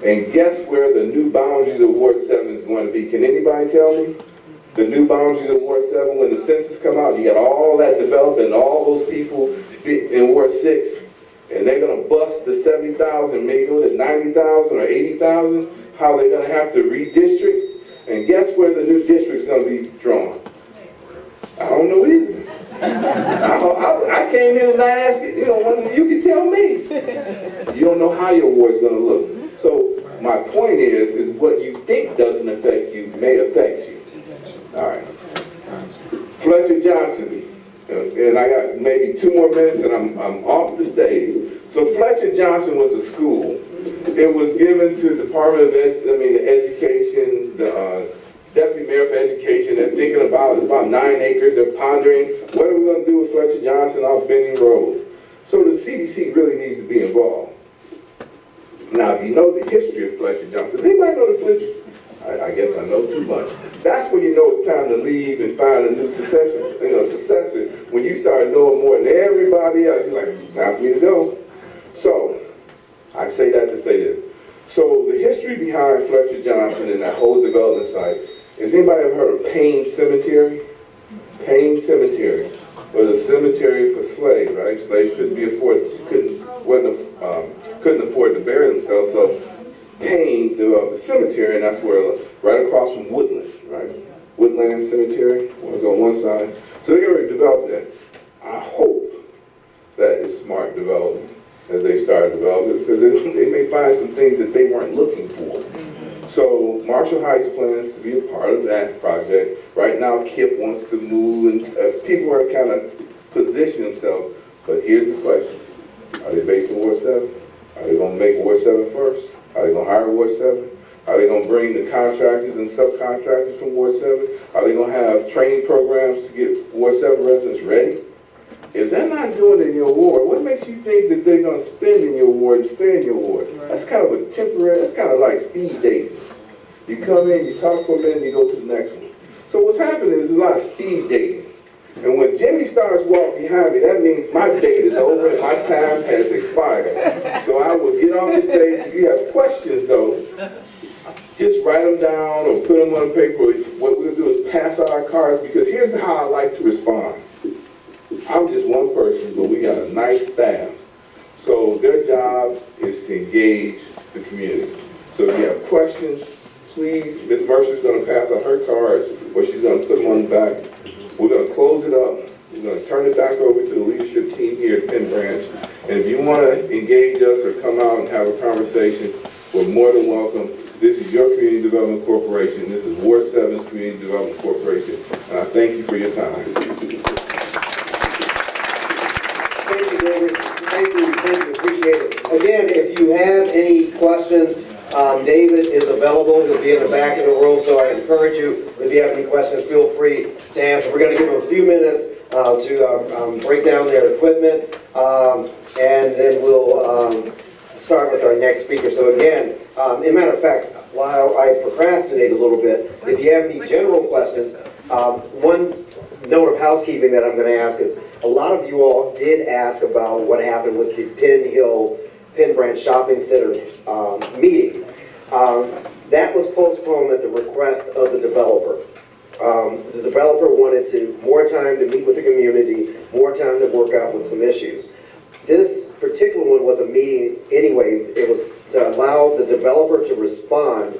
And guess where the new boundaries of Ward 7 is going to be? Can anybody tell me? The new boundaries of Ward 7, when the census come out, you got all that development, all those people in Ward 6, and they're going to bust the 70,000, maybe go to 90,000 or 80,000, how they're going to have to redistrict. And guess where the new district is going to be drawn? I don't know either. I came here tonight asking, you can tell me. You don't know how your award's gonna look. So my point is what you think doesn't affect you may affect you. All right. Fletcher Johnson, and I got maybe 2 more minutes and I'm off the stage. So Fletcher Johnson was a school. It was given to the Department of Education, the Deputy Mayor for Education. They're thinking about it's about 9 acres. They're pondering, what are we going to do with Fletcher Johnson off Benning Road? So the CDC really needs to be involved. Now, if you know the history of Fletcher Johnson, does anybody know the Fletcher? I guess I know too much. That's when you know it's time to leave and find a new successor. When you start knowing more than everybody else, you're like, time for me to go. So, I say that to say this. So, the history behind Fletcher Johnson and that whole development site, has anybody ever heard of Penn Cemetery? Penn Cemetery was a cemetery for slaves, right? Slaves couldn't afford to bury themselves, so Penn developed a cemetery, and that's where, right across from Woodland, right? Woodland Cemetery was on one side. So they already developed that. I hope that is smart development as they start developing, because they may find some things that they weren't looking for. So Marshall Heights plans to be a part of that project. Right now, KIP wants to move, and people are kind of positioning themselves. But here's the question. Are they based in Ward 7? Are they going to make Ward 7 first? Are they going to hire Ward 7? Are they going to bring the contractors and subcontractors from Ward 7? Are they going to have training programs to get Ward 7 residents ready? If they're not doing it in your ward, what makes you think that they're going to spend in your ward and stay in your ward? That's kind of a temporary, that's kind of like speed dating. You come in, you talk for a minute, you go to the next one. So what's happening is a lot of speed dating. And when Jimmy starts walking behind me, that means my date is over and my time has expired. So I will get off the stage. If you have questions, though, just write them down or put them on paper. What we'll do is pass out our cards, because here's how I like to respond. I'm just one person, but we got a nice staff. So their job is to engage the community. So if you have questions, please, Ms. Mercer's going to pass out her cards, or she's going to put them on the back. We're going to close it up. We're going to turn it back over to the leadership team here at Penn Branch. And if you want to engage us or come out and have a conversation, we're more than welcome. This is your Community Development Corporation. This is Ward 7's Community Development Corporation. And I thank you for your time. Thank you, David. Thank you, appreciate it. Again, if you have any questions, David is available. He'll be in the back of the room, so I encourage you, if you have any questions, feel free to answer. We're going to give them a few minutes to break down their equipment, and then we'll start with our next speaker. So again, as a matter of fact, while I procrastinate a little bit, if you have any general questions, one note of housekeeping that I'm going to ask is, a lot of you all did ask about what happened with the Penn Branch Shopping Center meeting. That was postponed at the request of the developer. The developer wanted more time to meet with the community, more time to work out with some issues. This particular one was a meeting anyway. It was to allow the developer to respond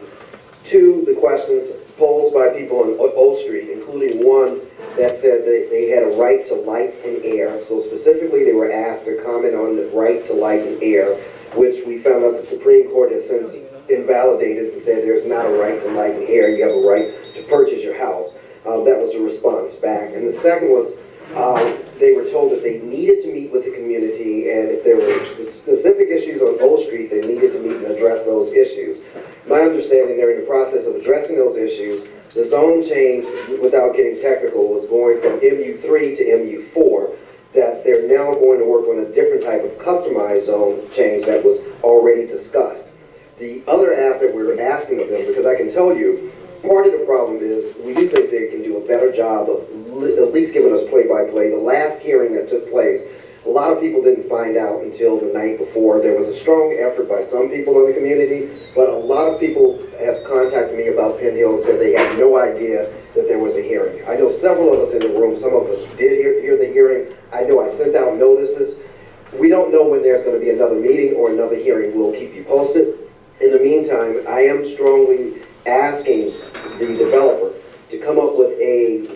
to the questions posed by people on O Street, including one that said that they had a right to light and air. So specifically, they were asked to comment on the right to light and air, which we found out the Supreme Court has since invalidated and said there's not a right to light and air. You have a right to purchase your house. That was the response back. And the second was, they were told that they needed to meet with the community, and if there were specific issues on O Street, they needed to meet and address those issues. My understanding, they're in the process of addressing those issues. The zone change, without getting technical, was going from MU3 to MU4, that they're now going to work on a different type of customized zone change that was already discussed. The other ask that we're asking of them, because I can tell you, part of the problem is we do think they can do a better job of at least giving us play-by-play. The last hearing that took place, a lot of people didn't find out until the night before. There was a strong effort by some people in the community, but a lot of people have contacted me about Penn Hill and said they had no idea that there was a hearing. I know several of us in the room, some of us did hear the hearing. I know I sent out notices. We don't know when there's going to be another meeting or another hearing. We'll keep you posted. In the meantime, I am strongly asking the developer to come up with a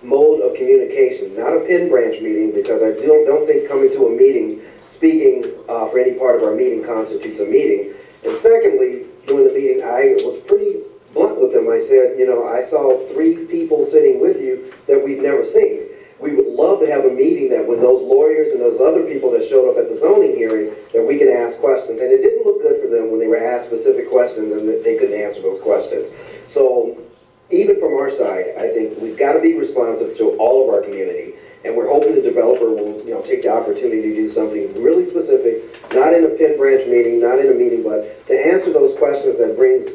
mode of communication, not a Penn branch meeting because I don't think coming to a meeting, speaking for any part of our meeting constitutes a meeting. And secondly, during the meeting, I was pretty blunt with them. I said, you know, I saw 3 people sitting with you that we've never seen. We would love to have a meeting that when those lawyers and those other people that showed up at the zoning hearing, that we can ask questions. And it didn't look good for them when they were asked specific questions and that they couldn't answer those questions. So even from our side, I think we've got to be responsive to all of our community. And we're hoping the developer will, you know, take the opportunity to do something really specific, not in a Penn branch meeting, not in a meeting, but to answer those questions that brings,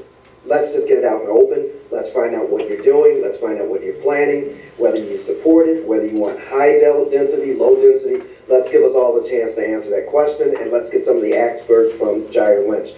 let's just get it out in the open. Let's find out what you're doing. Let's find out what you're planning, whether you support it, whether you want high density, low density. Let's give us all the chance to answer that question, and let's get some of the experts from Gyre Lynch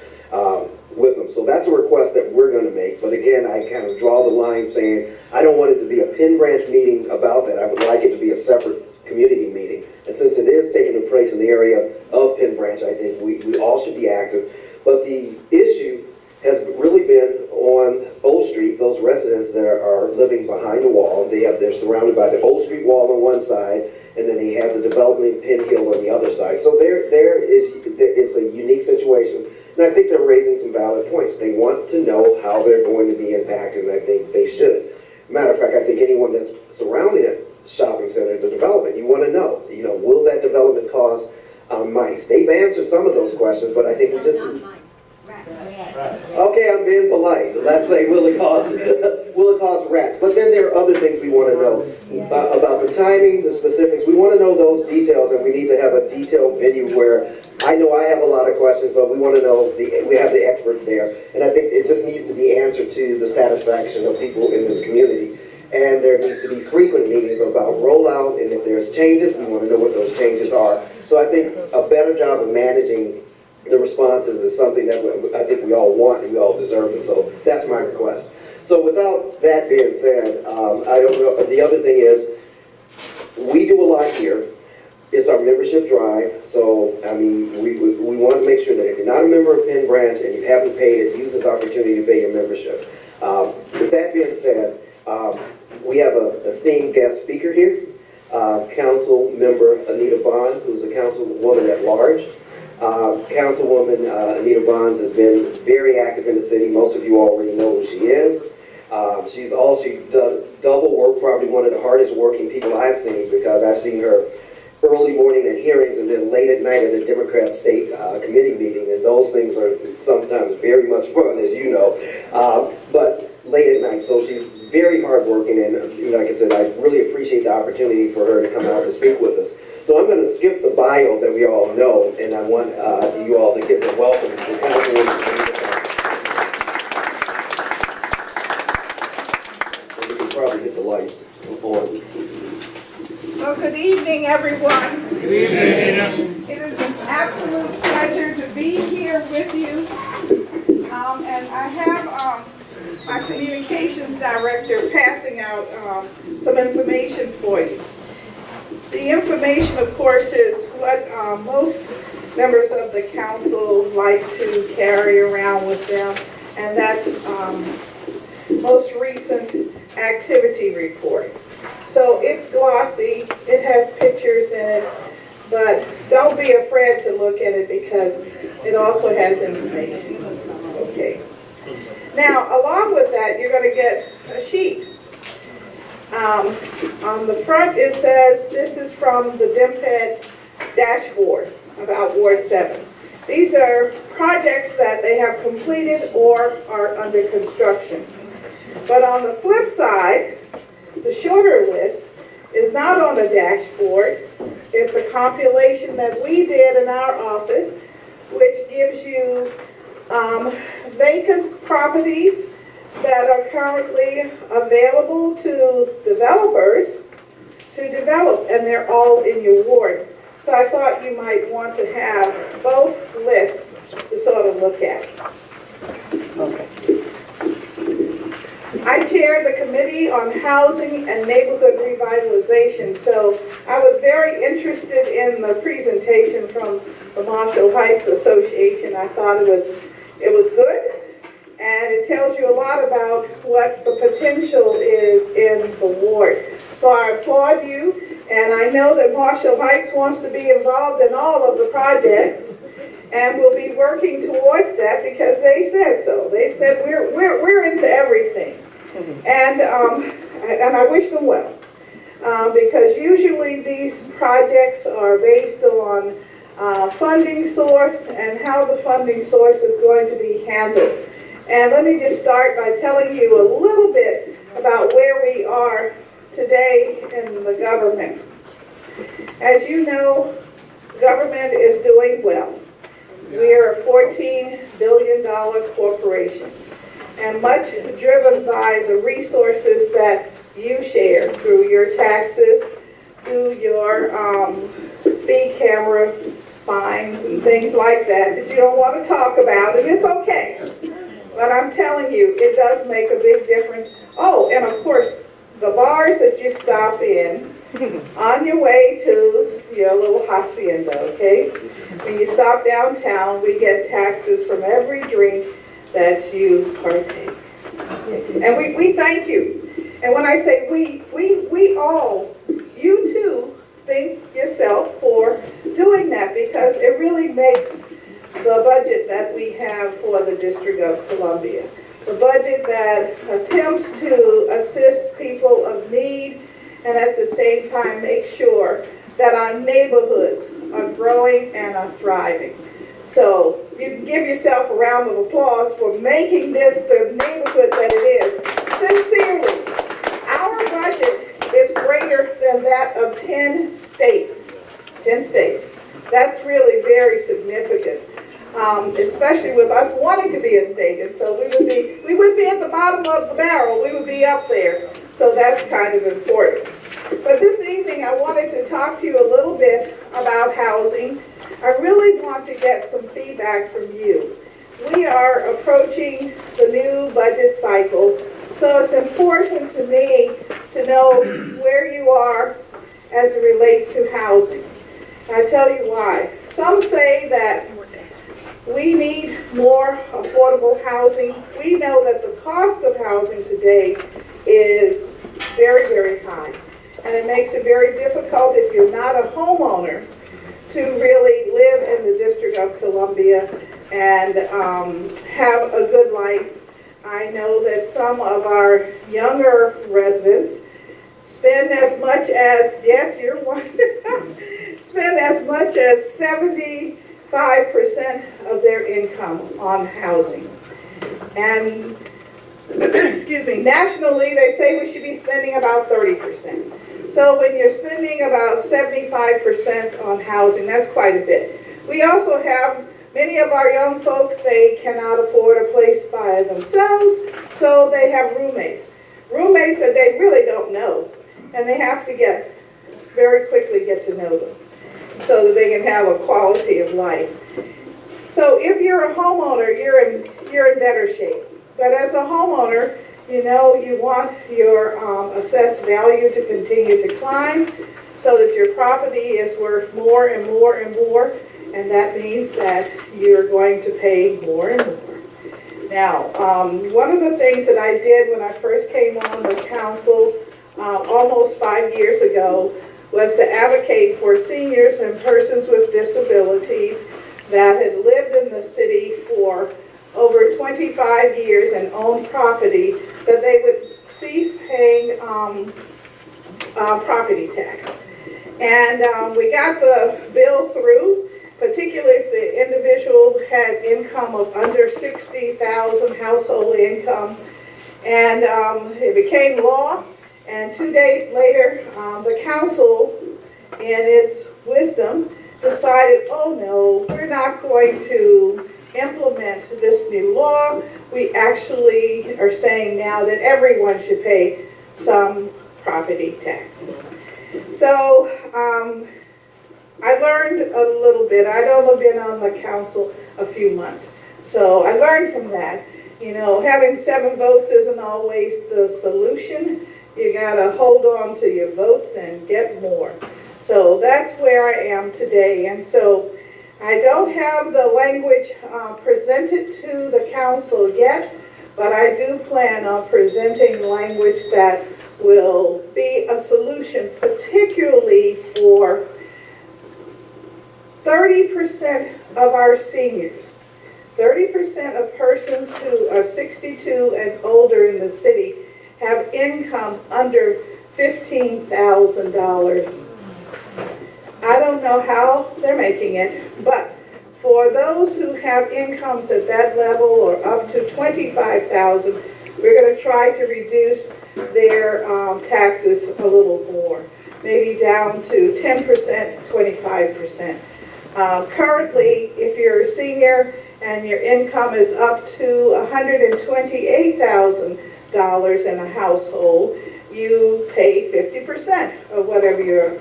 with them. So that's a request that we're going to make. But again, I kind of draw the line saying, I don't want it to be a Penn branch meeting about that. I would like it to be a separate community meeting. And since it is taking place in the area of Penn branch, I think we all should be active. But the issue has really been on Old Street, those residents that are living behind a wall. They're surrounded by the Old Street wall on one side, and then they have the development Penn Hill on the other side. So there is a unique situation, and I think they're raising some valid points. They want to know how they're going to be impacted, and I think they should. Matter of fact, I think anyone that's surrounding a shopping center, the development, you want to know, you know, will that development cause mice? They've answered some of those questions, but I think we just... Okay, I'm being polite. Let's say, will it cause rats? But then there are other things we want to know about the timing, the specifics. We want to know those details, and we need to have a detailed venue where I know I have a lot of questions, but we want to know, we have the experts there. And I think it just needs to be answered to the satisfaction of people in this community. And there needs to be frequent meetings about rollout, and if there's changes, we want to know what those changes are. So I think a better job of managing the responses is something that I think we all want and we all deserve, and so that's my request. So without that being said, I don't know, the other thing is, we do a lot here. It's our membership drive, so I mean, we want to make sure that if you're not a member of Penn Branch and you haven't paid it, use this opportunity to pay your membership. With that being said, we have an esteemed guest speaker here, Council Member Anita Bond, who's a councilwoman at large. Councilwoman Anita Bonds has been very active in the city. Most of you already know who she is. She does double work, probably one of the hardest working people I've seen, because I've seen her early morning at hearings and then late at night at a Democrat state committee meeting, and those things are sometimes very much fun, as you know, but late at night. So she's very hardworking, and like I said, I really appreciate the opportunity for her to come out to speak with us. So I'm going to skip the bio that we all know, and I want you all to give a welcome to Councilwoman Anita Bonds. So we can probably hit the lights on. Well, good evening, everyone. Good evening. It is an absolute pleasure to be here with you. And I have my communications director passing out some information for you. The information, of course, is what most members of the council like to carry around with them, and that's most recent activity report. So it's glossy, it has pictures in it, but don't be afraid to look at it because it also has information. Okay. Now, along with that, you're going to get a sheet. On the front it says, this is from the DMPED dashboard about Ward 7. These are projects that they have completed or are under construction. But on the flip side, the shorter list is not on the dashboard. It's a compilation that we did in our office, which gives you vacant properties that are currently available to developers to develop, and they're all in your ward. So I thought you might want to have both lists to sort of look at. Okay. I chair the Committee on Housing and Neighborhood Revitalization, so I was very interested in the presentation from the Marshall Heights Association. I thought it was good. And it tells you a lot about what the potential is in the ward. So I applaud you, And I know that Marshall Heights wants to be involved in all of the projects, and we'll be working towards that because they said so. They said we're into everything, and I wish them well, because usually these projects are based on funding source and how the funding source is going to be handled. And let me just start by telling you a little bit about where we are today in the government. As you know, government is doing well. We are a $14 billion corporation, and much driven by the resources that you share through your taxes, through your speed camera fines and things like that you don't want to talk about, and it's okay. But I'm telling you, it does make a big difference. Oh, and of course, the bars that you stop in on your way to your little hacienda, okay? When you stop downtown, we get taxes from every drink that you partake. And we thank you. And when I say we all, you too, thank yourself for doing that, because it really makes the budget that we have for the District of Columbia, the budget that attempts to assist people of need and at the same time make sure that our neighborhoods are growing and are thriving. So you can give yourself a round of applause for making this the neighborhood that it is. Sincerely, our budget is greater than that of 10 states. 10 states. That's really very significant, especially with us wanting to be a state. And so we would be at the bottom of the barrel. We would be up there. So that's kind of important. But this evening, I wanted to talk to you a little bit about housing. I really want to get some feedback from you. We are approaching the new budget cycle, so it's important to me to know where you are as it relates to housing. I tell you why. Some say that we need more affordable housing. We know that the cost of housing today is very, very high. And it makes it very difficult if you're not a homeowner to really live in the District of Columbia and have a good life. I know that some of our younger residents spend as much as, yes, you're one, spend as much as 75% of their income on housing. And excuse me, nationally, they say we should be spending about 30%. So when you're spending about 75% on housing, that's quite a bit. We also have many of our young folk, they cannot afford a place by themselves, so they have roommates. Roommates that they really don't know, and they have to very quickly get to know them so that they can have a quality of life. So if you're a homeowner, you're in better shape. But as a homeowner, you know you want your assessed value to continue to climb so that your property is worth more and more and more, and that means that you're going to pay more and more. Now, one of the things that I did when I first came on the council almost 5 years ago was to advocate for seniors and persons with disabilities that had lived in the city for over 25 years and owned property, that they would cease paying property tax. And we got the bill through, particularly if the individual had income of under 60,000 household income. And it became law. And 2 days later, the council, in its wisdom, decided, oh no, we're not going to implement this new law. We actually are saying now that everyone should pay some property taxes. So I learned a little bit. I'd only been on the council a few months. So I learned from that. You know, having 7 votes isn't always the solution. You gotta hold on to your votes and get more. So that's where I am today. And so I don't have the language presented to the council yet, but I do plan on presenting language that will be a solution, particularly for 30% of our seniors. 30% of persons who are 62 and older in the city have income under $15,000. I don't know how they're making it, but for those who have incomes at that level or up to $25,000, we're going to try to reduce their taxes a little more, maybe down to 10%, 25%. Currently, if you're a senior and your income is up to $128,000 in a household, you pay 50% of whatever your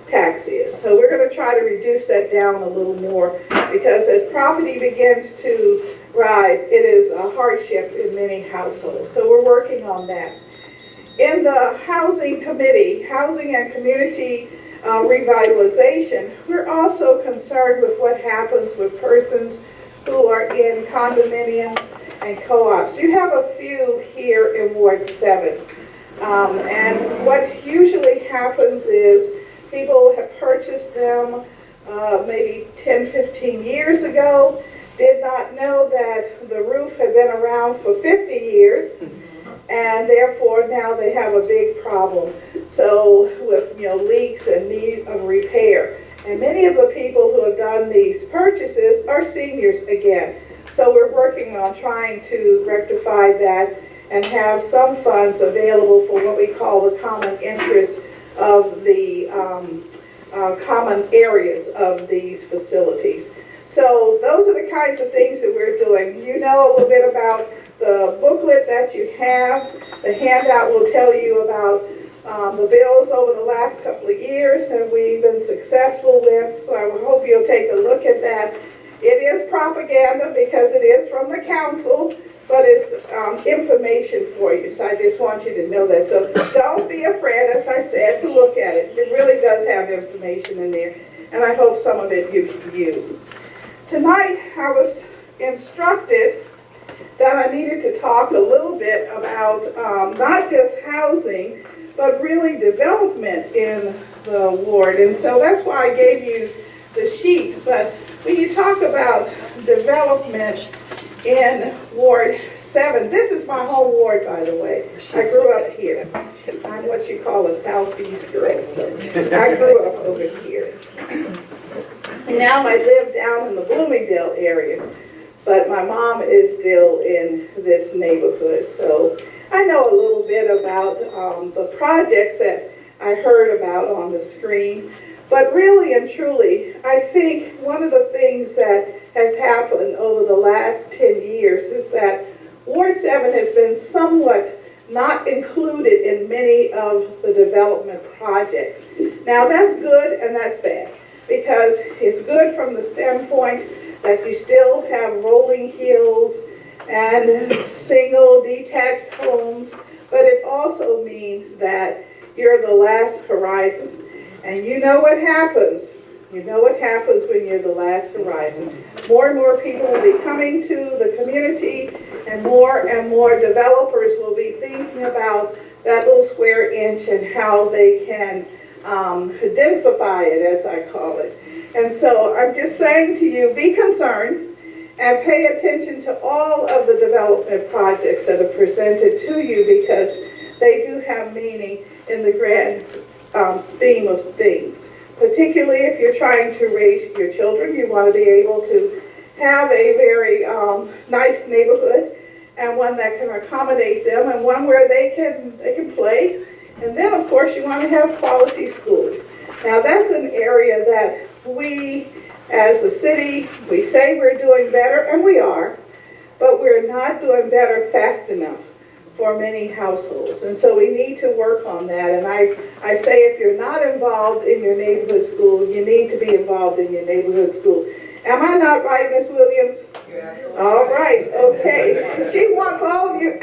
tax is. So we're going to try to reduce that down a little more, because as property begins to rise, it is a hardship in many households. So we're working on that. In the Housing Committee, Housing and Community Revitalization, we're also concerned with what happens with persons who are in condominiums and co-ops. You have a few here in Ward 7. And what usually happens is people have purchased them maybe 10, 15 years ago, did not know that the roof had been around for 50 years, and therefore now they have a big problem. So with leaks and need of repair. And many of the people who have done these purchases are seniors again. So we're working on trying to rectify that and have some funds available for what we call the common interest of the common areas of these facilities. So those are the kinds of things that we're doing. You know a little bit about the booklet that you have. The handout will tell you about the bills over the last couple of years that we've been successful with. So I hope you'll take a look at that. It is propaganda because it is from the council, but it's information for you. So I just want you to know that. So don't be afraid, as I said, to look at it. It really does have information in there, and I hope some of it you can use. Tonight, I was instructed that I needed to talk a little bit about not just housing, but really development in the ward. And so that's why I gave you the sheet. But when you talk about development in Ward 7, this is my home ward, by the way. I grew up here. I'm what you call a Southeast girl, so I grew up over here. And now I live down in the Bloomingdale area, but my mom is still in this neighborhood. So I know a little bit about the projects that I heard about on the screen. But really and truly, I think one of the things that has happened over the last 10 years is that Ward 7 has been somewhat not included in many of the development projects. Now that's good and that's bad, because it's good from the standpoint that you still have rolling hills and single detached homes, but it also means that you're the last horizon. And you know what happens. You know what happens when you're the last horizon. More and more people will be coming to the community, and more developers will be thinking about that little square inch and how they can densify it, as I call it. And so I'm just saying to you, be concerned and pay attention to all of the development projects that are presented to you, because they do have meaning in the grand theme of things. Particularly if you're trying to raise your children, you want to be able to have a very nice neighborhood, and one that can accommodate them, and one where they can play. And then of course you want to have quality schools. Now that's an area that we as a city, we say we're doing better, and we are, but we're not doing better fast enough for many households. And so we need to work on that. And I say, if you're not involved in your neighborhood school, you need to be involved in your neighborhood school. Am I not right, Ms. Williams? Yeah. All right, okay. She wants all of you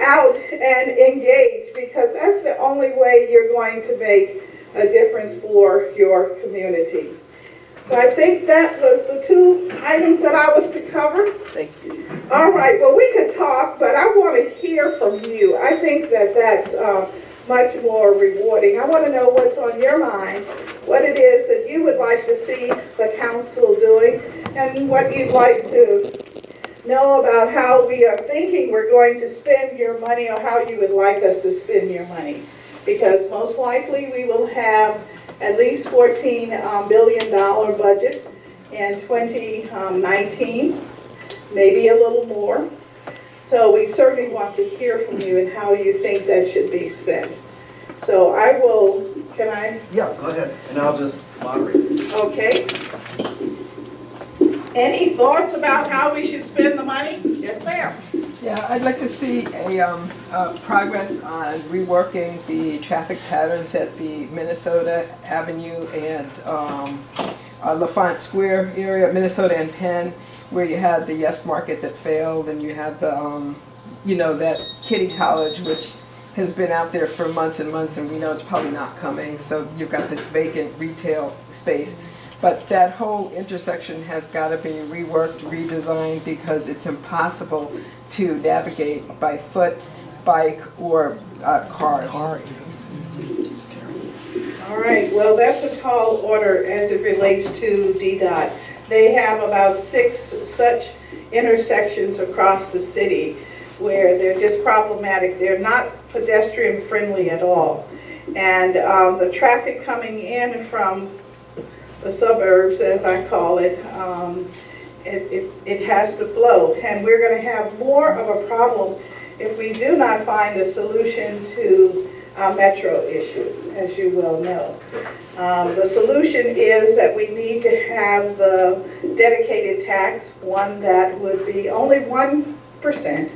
out and engaged, because that's the only way you're going to make a difference for your community. So I think that was the two items that I was to cover. Thank you. All right, well, we could talk, but I want to hear from you. I think that that's much more rewarding. I want to know what's on your mind, what it is that you would like to see the council doing, and what you'd like to know about how we are thinking we're going to spend your money, or how you would like us to spend your money. Because most likely we will have at least $14 billion budget in 2019, maybe a little more. So we certainly want to hear from you and how you think that should be spent. So I will, can I? Yeah, go ahead, and I'll just moderate. Okay. Any thoughts about how we should spend the money? Yes, ma'am. Yeah, I'd like to see a progress on reworking the traffic patterns at the Minnesota Avenue and LaFont Square area, Minnesota and Penn, where you had the Yes Market that failed, and you had the, you know, that Kitty College, which has been out there for months and months, and we know it's probably not coming. So you've got this vacant retail space. But that whole intersection has got to be reworked, redesigned, because it's impossible to navigate by foot, bike, or cars. All right, well, that's a tall order as it relates to DDOT. They have about 6 such intersections across the city where they're just problematic. They're not pedestrian friendly at all. And the traffic coming in from the suburbs, as I call it, it has to flow. And we're going to have more of a problem if we do not find a solution to our metro issue, as you well know. The solution is that we need to have the dedicated tax, one that would be only 1%,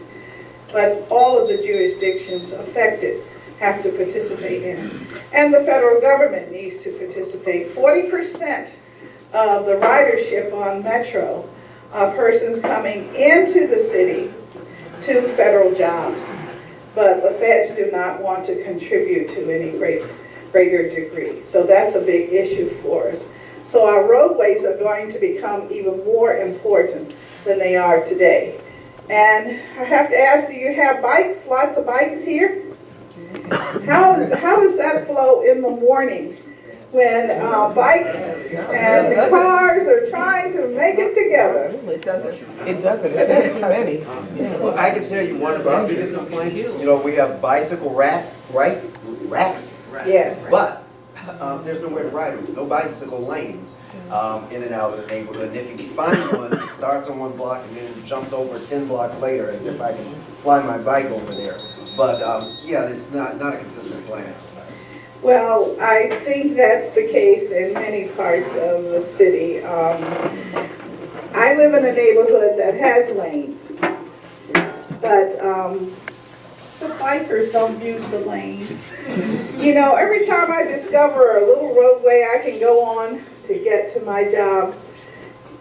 but all of the jurisdictions affected have to participate in it. And the federal government needs to participate. 40% of the ridership on Metro are persons coming into the city to federal jobs. But the feds do not want to contribute to any greater degree. So that's a big issue for us. So our roadways are going to become even more important than they are today. And I have to ask, do you have bikes, lots of bikes here? How does that flow in the morning when bikes and cars are trying to make it together? It doesn't. It doesn't. It's too many. Well, I can tell you one of our biggest complaints, you know, we have bicycle racks, Yes. but there's nowhere to ride them, no bicycle lanes in and out of the neighborhood. And if you can find one, it starts on one block and then jumps over 10 blocks later, as if I can fly my bike over there. But yeah, it's not a consistent plan. Well, I think that's the case in many parts of the city. I live in a neighborhood that has lanes, but the bikers don't use the lanes. You know, every time I discover a little roadway I can go on to get to my job,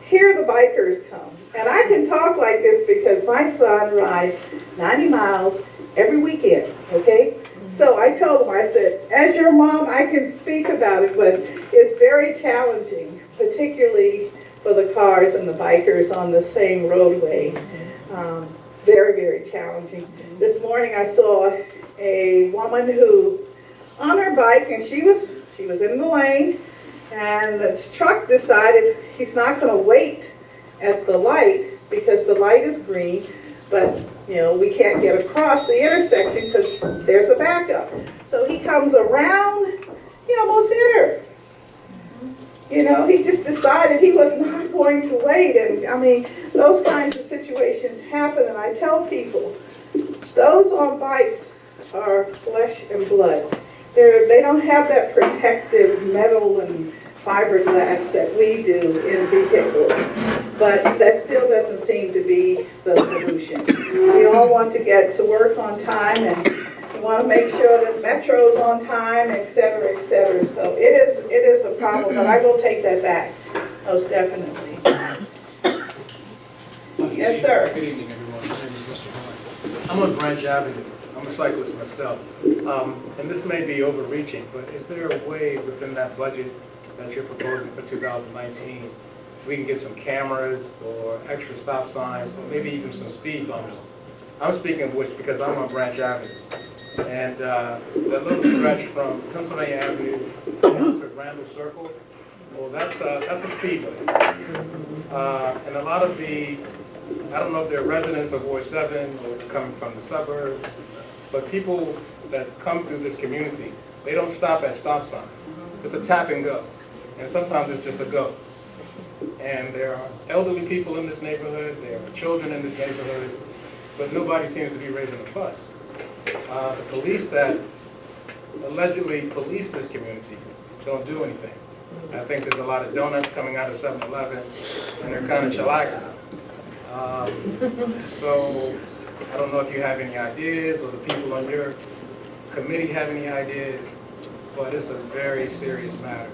here the bikers come. And I can talk like this because my son rides 90 miles every weekend, okay? So I told him, I said, as your mom, I can speak about it, but it's very challenging, particularly for the cars and the bikers on the same roadway. Very, very challenging. This morning I saw a woman who, on her bike, and she was in the lane, and this truck decided he's not going to wait at the light because the light is green, but you know, we can't get across the intersection because there's a backup. So he comes around, he almost hit her. You know, he just decided he was not going to wait. And I mean, those kinds of situations happen. And I tell people, those on bikes are flesh and blood. They don't have that protective metal and fiberglass that we do in vehicles. But that still doesn't seem to be the solution. We all want to get to work on time, and we want to make sure that Metro's on time, et cetera, et cetera. So it is a problem, but I will take that back, most definitely. Yes, sir. Good evening, everyone. My name is Mr. Horn. I'm on Branch Avenue. I'm a cyclist myself. And this may be overreaching, but is there a way within that budget that you're proposing for 2019, we can get some cameras or extra stop signs, or maybe even some speed bumps. I'm speaking of which because I'm on Branch Avenue. And that little stretch from Pennsylvania Avenue down to Randall Circle, well, that's a speedway. And a lot of I don't know if they're residents of Ward 7 or they're coming from the suburbs, but people that come through this community, they don't stop at stop signs. It's a tap and go. And sometimes it's just a go. And there are elderly people in this neighborhood, there are children in this neighborhood, but nobody seems to be raising a fuss. The police that allegedly police this community don't do anything. I think there's a lot of donuts coming out of 7-Eleven, and they're kind of chillaxing. So I don't know if you have any ideas, or the people on your committee have any ideas, but it's a very serious matter.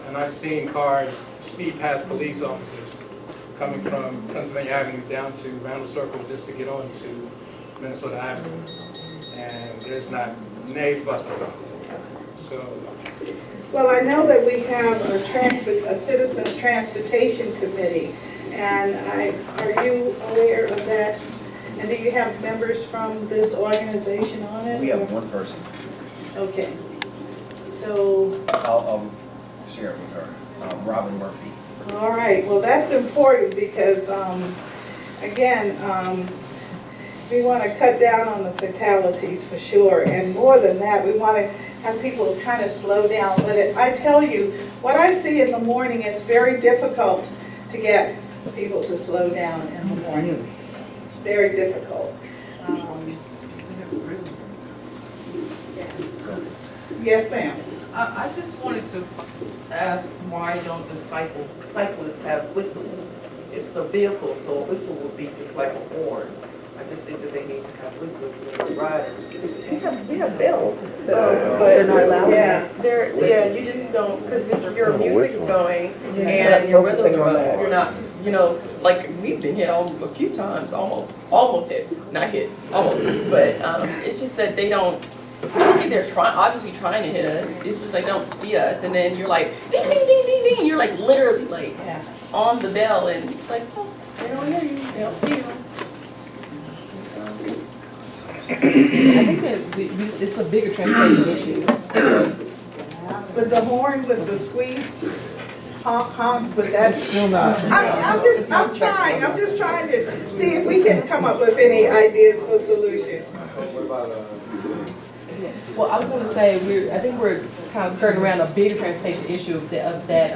And I've seen cars speed past police officers coming from Pennsylvania Avenue down to Randall Circle just to get on to Minnesota Avenue. And there's not nay fuss about it. So. Well, I know that we have a Citizens Transportation Committee, and are you aware of that? And do you have members from this organization on it? We have one person. Okay. So. I'll share it with her, Robin Murphy. All right, well, that's important because, again, we want to cut down on the fatalities for sure. And more than that, we want to have people kind of slow down. But I tell you, what I see in the morning, it's very difficult to get people to slow down in the morning. Very difficult. Yes, ma'am. I just wanted to ask, why don't the cyclists have whistles? It's a vehicle, so a whistle would be just like a horn. I just think that they need to have whistles when they're riding. We have bells, They're not allowed. yeah, you just don't, because if your music is going and your whistles are up, you're not, like we've been hit a few times, almost hit, not hit, almost. But it's just that they don't. I don't think they're obviously trying to hit us. It's just they don't see us, and then you're like ding ding ding ding ding. You're like literally like on the bell, and it's like, oh, they don't hear you, they don't see you. I think that it's a bigger transportation issue. With the horn, with the squeeze, honk honk, but that's Still not. I'm just trying to see if we can come up with any ideas for solutions. Well, I was going to say, I think we're kind of skirting around a bigger transportation issue of that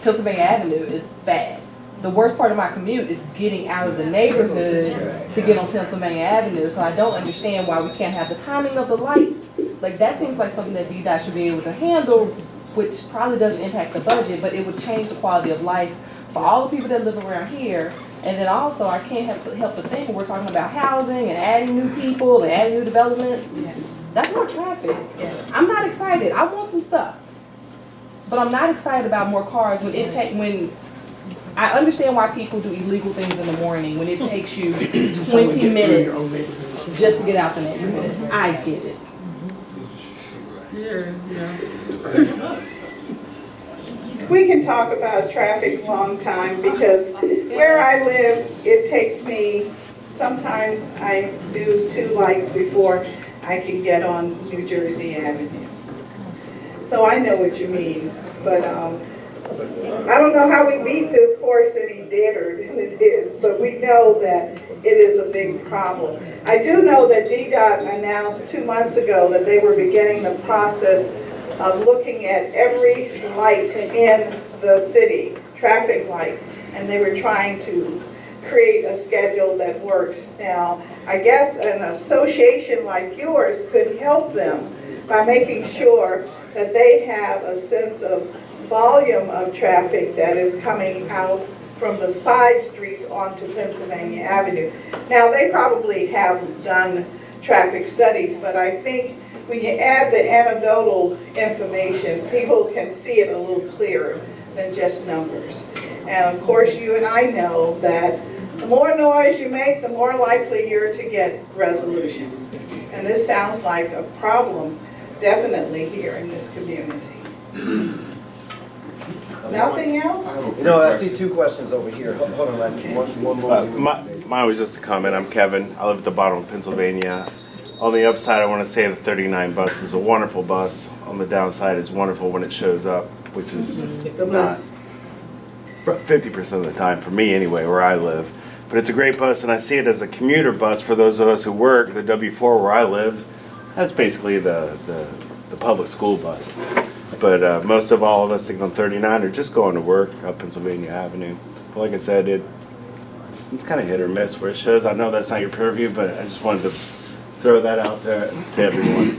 Pennsylvania Avenue is bad. The worst part of my commute is getting out of the neighborhood to get on Pennsylvania Avenue, so I don't understand why we can't have the timing of the lights. Like, that seems like something that DDOT should be able to handle, which probably doesn't impact the budget, but it would change the quality of life for all the people that live around here. And then also, I can't help but think, when we're talking about housing and adding new people and adding new developments, that's more traffic. I'm not excited. I want some stuff. But I'm not excited about more cars when I understand why people do illegal things in the morning when it takes you 20 minutes just to get out the neighborhood. I get it. We can talk about traffic a long time because where I live, it takes me, sometimes I do 2 lights before I can get on New Jersey Avenue. So I know what you mean, but I don't know how we beat this horse any deader than it is, but we know that it is a big problem. I do know that DDOT announced 2 months ago that they were beginning the process of looking at every light in the city, traffic light, and they were trying to create a schedule that works. Now, I guess an association like yours could help them by making sure that they have a sense of volume of traffic that is coming out from the side streets onto Pennsylvania Avenue. Now, they probably have done traffic studies, but I think when you add the anecdotal information, people can see it a little clearer than just numbers. And of course, you and I know that the more noise you make, the more likely you're to get resolution. And this sounds like a problem definitely here in this community. Nothing else? You know, I see two questions over here. Hold on, let me, one more. Mine was just a comment. I'm Kevin. I live at the bottom of Pennsylvania. On the upside, I want to say the 39 bus is a wonderful bus. On the downside, it's wonderful when it shows up, which is The bus. 50% of the time for me anyway, where I live. But it's a great bus, and I see it as a commuter bus for those of us who work. The W4 where I live, that's basically the public school bus. But most of all of us sitting on 39 are just going to work up Pennsylvania Avenue. But like I said, it's kind of hit or miss where it shows. I know that's not your purview, but I just wanted to throw that out there to everyone.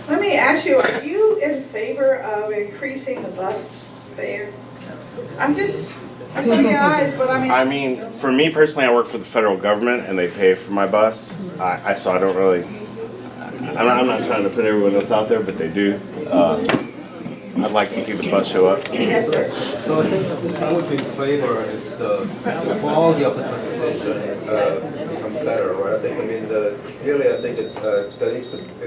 Let me ask you, are you in favor of increasing the bus fare? I saw your eyes, but I mean, for me personally, I work for the federal government and they pay for my bus. So I don't really, I'm not trying to put everyone else out there, but they do. I'd like to see the bus show up. Yes, sir. So I think I would be in favor if the quality of the transportation becomes better, right? I think, really, I think if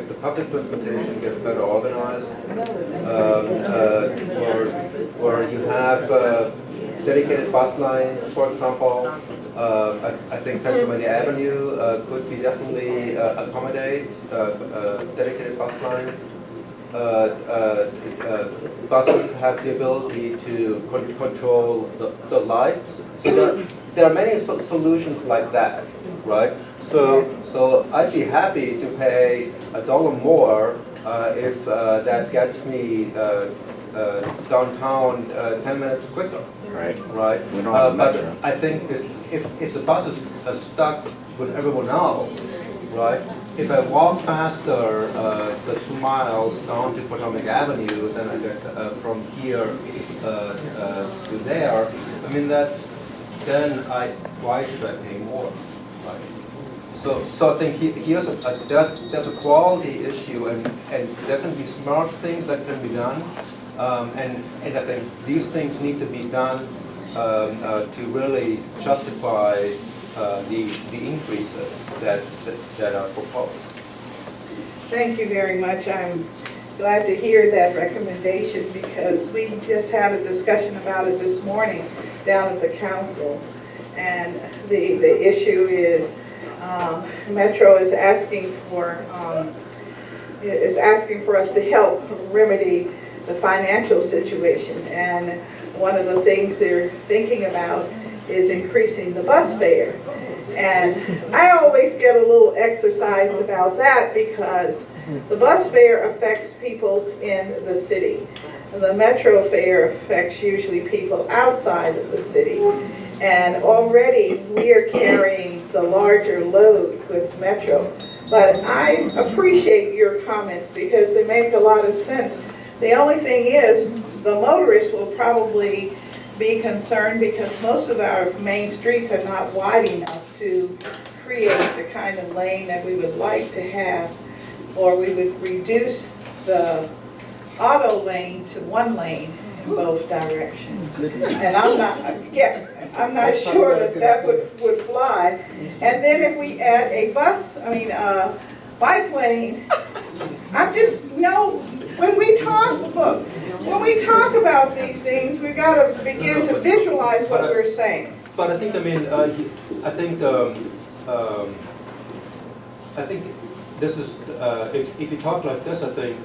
the public transportation gets better organized, where you have dedicated bus lines, for example, I think Pennsylvania Avenue could be definitely accommodate dedicated bus lines. Buses have the ability to control the lights. So there are many solutions like that, right? So I'd be happy to pay $1 more if that gets me downtown 10 minutes quicker. Right. Right. But I think if the bus is stuck with everyone else, right? If I walk faster the 2 miles down to Potomac Avenue, then I get from here to there. I mean why should I pay more? Right? So I think there's a quality issue and definitely smart things that can be done. And I think these things need to be done to really justify the increases that are proposed. Thank you very much. I'm glad to hear that recommendation because we just had a discussion about it this morning down at the council. And the issue is Metro is asking for us to help remedy the financial situation. And one of the things they're thinking about is increasing the bus fare. And I always get a little exercised about that because the bus fare affects people in the city. The Metro fare affects usually people outside of the city. And already we are carrying the larger load with Metro. But I appreciate your comments because they make a lot of sense. The only thing is, the motorists will probably be concerned because most of our main streets are not wide enough to create the kind of lane that we would like to have, or we would reduce the auto lane to 1 lane in both directions. And I'm not sure that would fly. And then if we add a bike lane, when we talk about these things, we've got to begin to visualize what we're saying. But I think, I think this is, if you talk like this, I think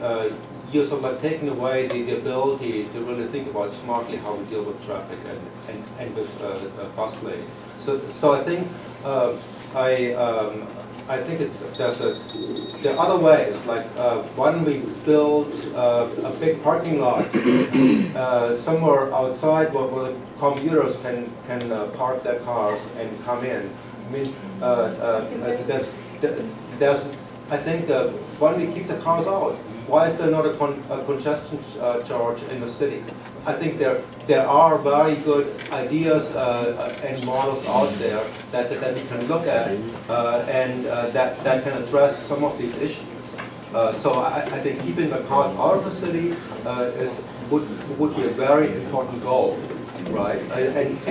you're sort of like taking away the ability to really think about smartly how we deal with traffic and with bus lane. So I think I think there are other ways, like why don't we build a big parking lot somewhere outside where the commuters can park their cars and come in. I mean, I think why don't we keep the cars out? Why is there not a congestion charge in the city? I think there are very good ideas and models out there that we can look at and that can address some of these issues. So I think keeping the cars out of the city would be a very important goal, right? And I think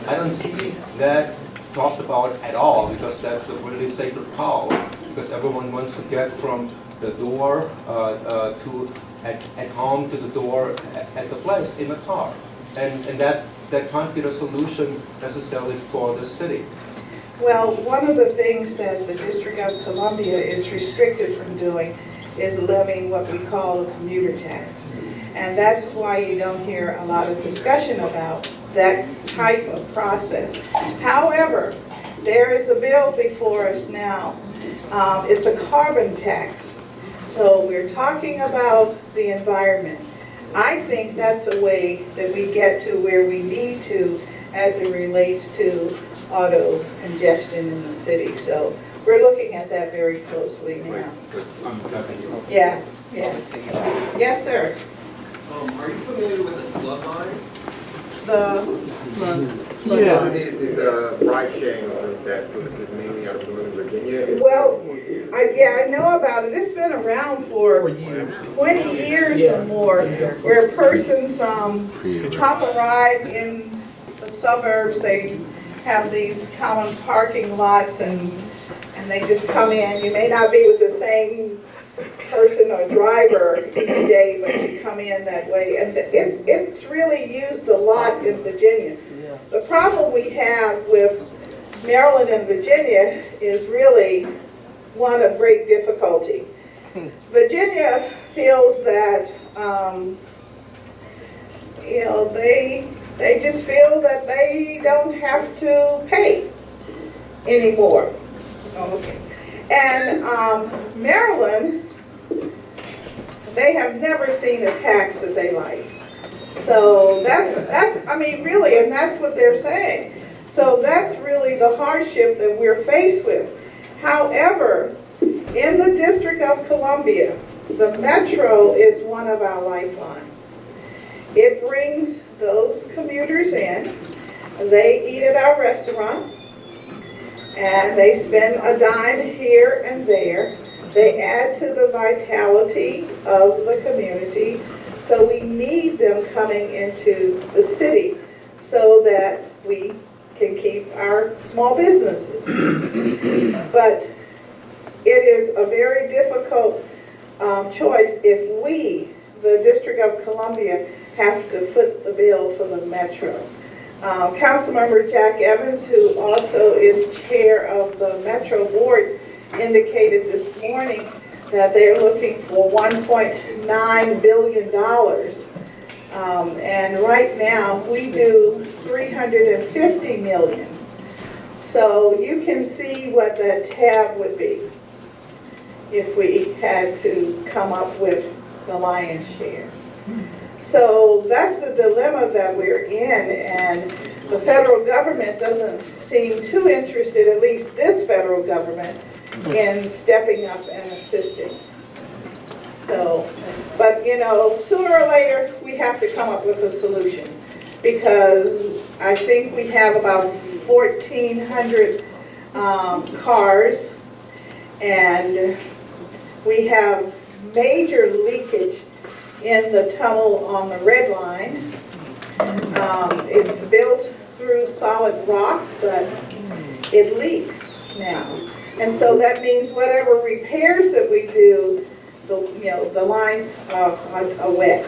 I don't see that talked about at all because that's a really sacred cow because everyone wants to get from the door at home to the door at the place in the car. And that can't be the solution necessarily for the city. Well, one of the things that the District of Columbia is restricted from doing is levying what we call a commuter tax. And that's why you don't hear a lot of discussion about that type of process. However, there is a bill before us now. It's a carbon tax. So we're talking about the environment. I think that's a way that we get to where we need to as it relates to auto congestion in the city. So we're looking at that very closely now. Yeah, yeah. Yes, sir. Are you familiar with the slug line? The Slug line is a ride sharing that focuses mainly on Northern Virginia. Well, I know about it. It's been around for 20 years or more, where persons hop a ride in the suburbs. They have these common parking lots and they just come in. You may not be with the same person or driver each day, but you come in that way. And it's really used a lot in Virginia. The problem we have with Maryland and Virginia is really one of great difficulty. Virginia feels that, they just feel that they don't have to pay anymore. Okay. And Maryland, they have never seen a tax that they like. So that's really, and that's what they're saying. So that's really the hardship that we're faced with. However, in the District of Columbia, the metro is one of our lifelines. It brings those commuters in, and they eat at our restaurants, and they spend a dime here and there. They add to the vitality of the community. So we need them coming into the city so that we can keep our small businesses. But it is a very difficult choice if we, the District of Columbia, have to foot the bill for the metro. Councilmember Jack Evans, who also is chair of the Metro Board, indicated this morning that they're looking for $1.9 billion. And right now, we do $350 million. So you can see what that tab would be if we had to come up with the lion's share. So that's the dilemma that we're in, and the federal government doesn't seem too interested, at least this federal government, in stepping up and assisting. So, but sooner or later, we have to come up with a solution, because I think we have about 1,400 cars, and we have major leakage in the tunnel on the Red Line. It's built through solid rock, but it leaks now. And so that means whatever repairs that we do, the lines are wet.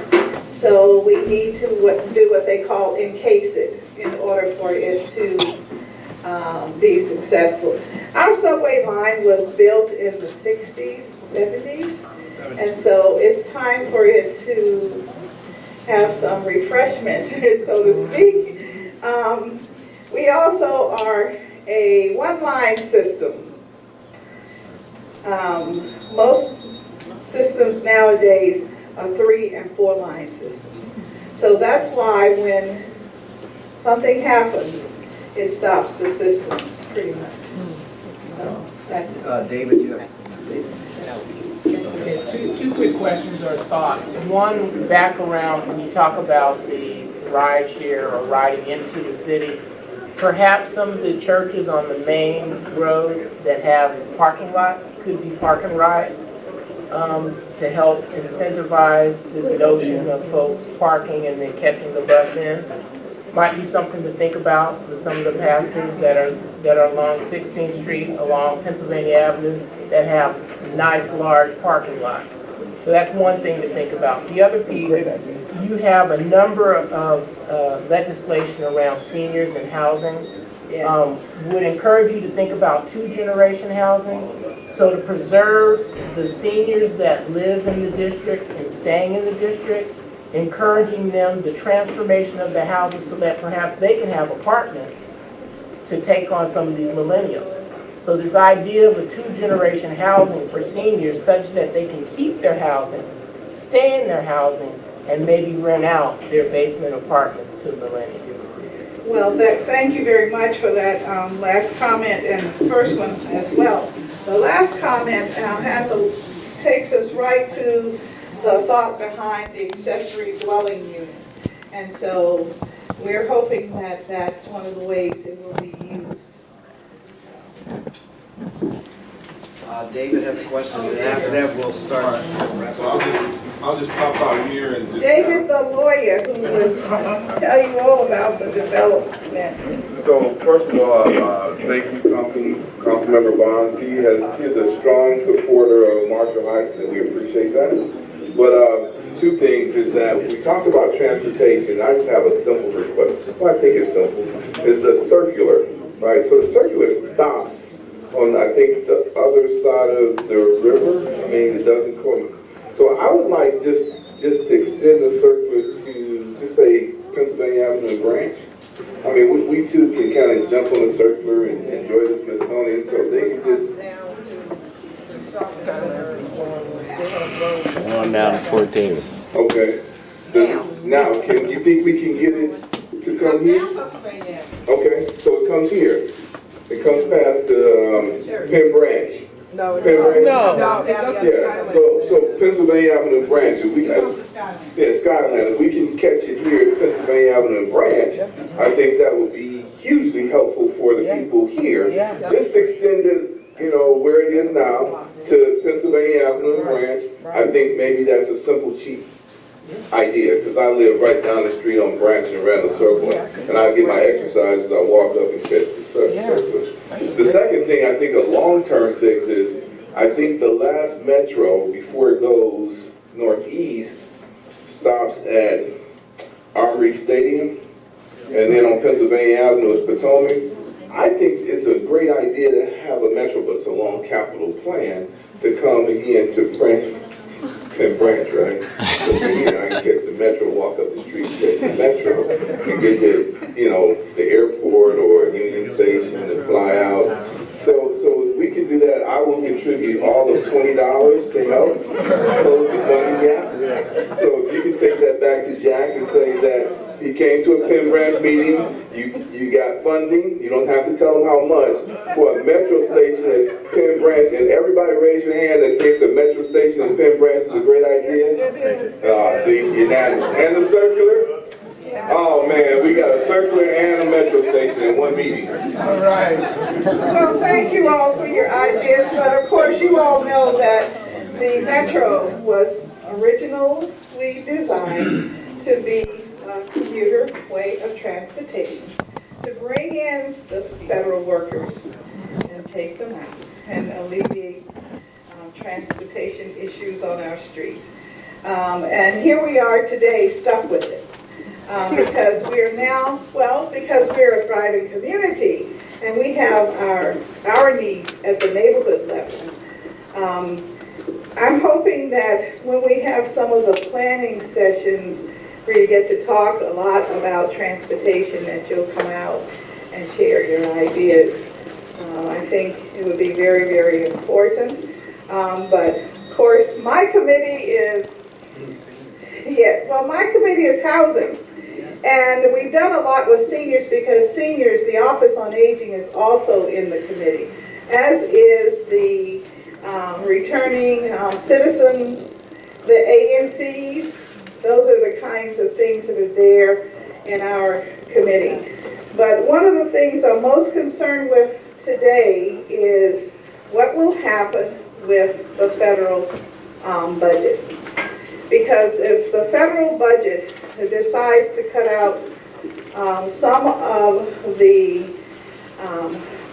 So we need to do what they call encase it in order for it to be successful. Our subway line was built in the 60s, 70s. And so it's time for it to have some refreshment, so to speak. We also are a one-line system. Most systems nowadays are 3- and 4-line systems. So that's why when something happens, it stops the system, pretty much. So that's David, you have. Okay, two quick questions or thoughts. One, back around when you talk about the ride share or riding into the city, perhaps some of the churches on the main roads that have parking lots could be park and ride to help incentivize this notion of folks parking and then catching the bus in. Might be something to think about with some of the pastors that are along 16th Street, along Pennsylvania Avenue, that have nice large parking lots. So that's one thing to think about. The other piece, you have a number of legislation around seniors and housing. Would encourage you to think about two-generation housing. So to preserve the seniors that live in the district and staying in the district, encouraging them the transformation of the houses so that perhaps they can have apartments to take on some of these millennials. So this idea of a two-generation housing for seniors such that they can keep their housing, stay in their housing, and maybe rent out their basement apartments to millennials. Well, thank you very much for that last comment and first one as well. The last comment takes us right to the thought behind the accessory dwelling unit. And so we're hoping that that's one of the ways it will be used. David has a question, and after that, we'll start. I'll just pop out here and just... David, the lawyer, who will tell you all about the development. So first of all, thank you, Councilmember Bonds. He is a strong supporter of Marshall Heights, and we appreciate that. But two things is that we talked about transportation. I just have a simple request. I think it's simple. Is the circular, right? So the circular stops on, I think, the other side of the river. I mean, it doesn't come. So I would like just to extend the circular to, just say, Pennsylvania Avenue and Branch. I mean, we too can kind of jump on the circular and enjoy the Smithsonian, so they can just... On down to 14th. Okay. Now, can you think we can get it to come here? Okay, so it comes here. It comes past the Penn Branch. No, Penn Branch. no, it doesn't. Yeah, so Pennsylvania Avenue and Branch, if we, Skyline, if we can catch it here at Pennsylvania Avenue and Branch, I think that would be hugely helpful for the people here. Just extend it, you know, where it is now to Pennsylvania Avenue and Branch. I think maybe that's a simple, cheap idea, because I live right down the street on Branch and Randall Circle, and I get my exercise as I walk up and catch the circle. The second thing, I think a long-term fix is, I think the last metro before it goes northeast stops at Armory Stadium, and then on Pennsylvania Avenue is Potomac. I think it's a great idea to have a metro, but it's a long capital plan to come again to Penn Branch, right? So here I can catch the metro, walk up the street, catch the metro, and get to, you know, the airport or Union Station and fly out. So if we can do that, I will contribute all of $20 to help close the funding gap. So if you can take that back to Jack and say that he came to a Penn Branch meeting, you got funding, you don't have to tell him how much, for a metro station at Penn Branch, and everybody raise your hand that thinks a metro station in Penn Branch is a great idea. See, unanimous. And the circular? Oh man, we got a circular and a metro station in one meeting. All right. Well, thank you all for your ideas, but of course you all know that the metro was originally designed to be a commuter way of transportation, to bring in the federal workers and take them out and alleviate transportation issues on our streets. And here we are today stuck with it. Because we're now, because we're a thriving community and we have our needs at the neighborhood level. I'm hoping that when we have some of the planning sessions where you get to talk a lot about transportation, that you'll come out and share your ideas. I think it would be very, very important. But of course, my committee is, my committee is housing. And we've done a lot with seniors because seniors, the Office on Aging is also in the committee, as is the returning citizens, the ANCs. Those are the kinds of things that are there in our committee. But one of the things I'm most concerned with today is what will happen with the federal budget. Because if the federal budget decides to cut out some of the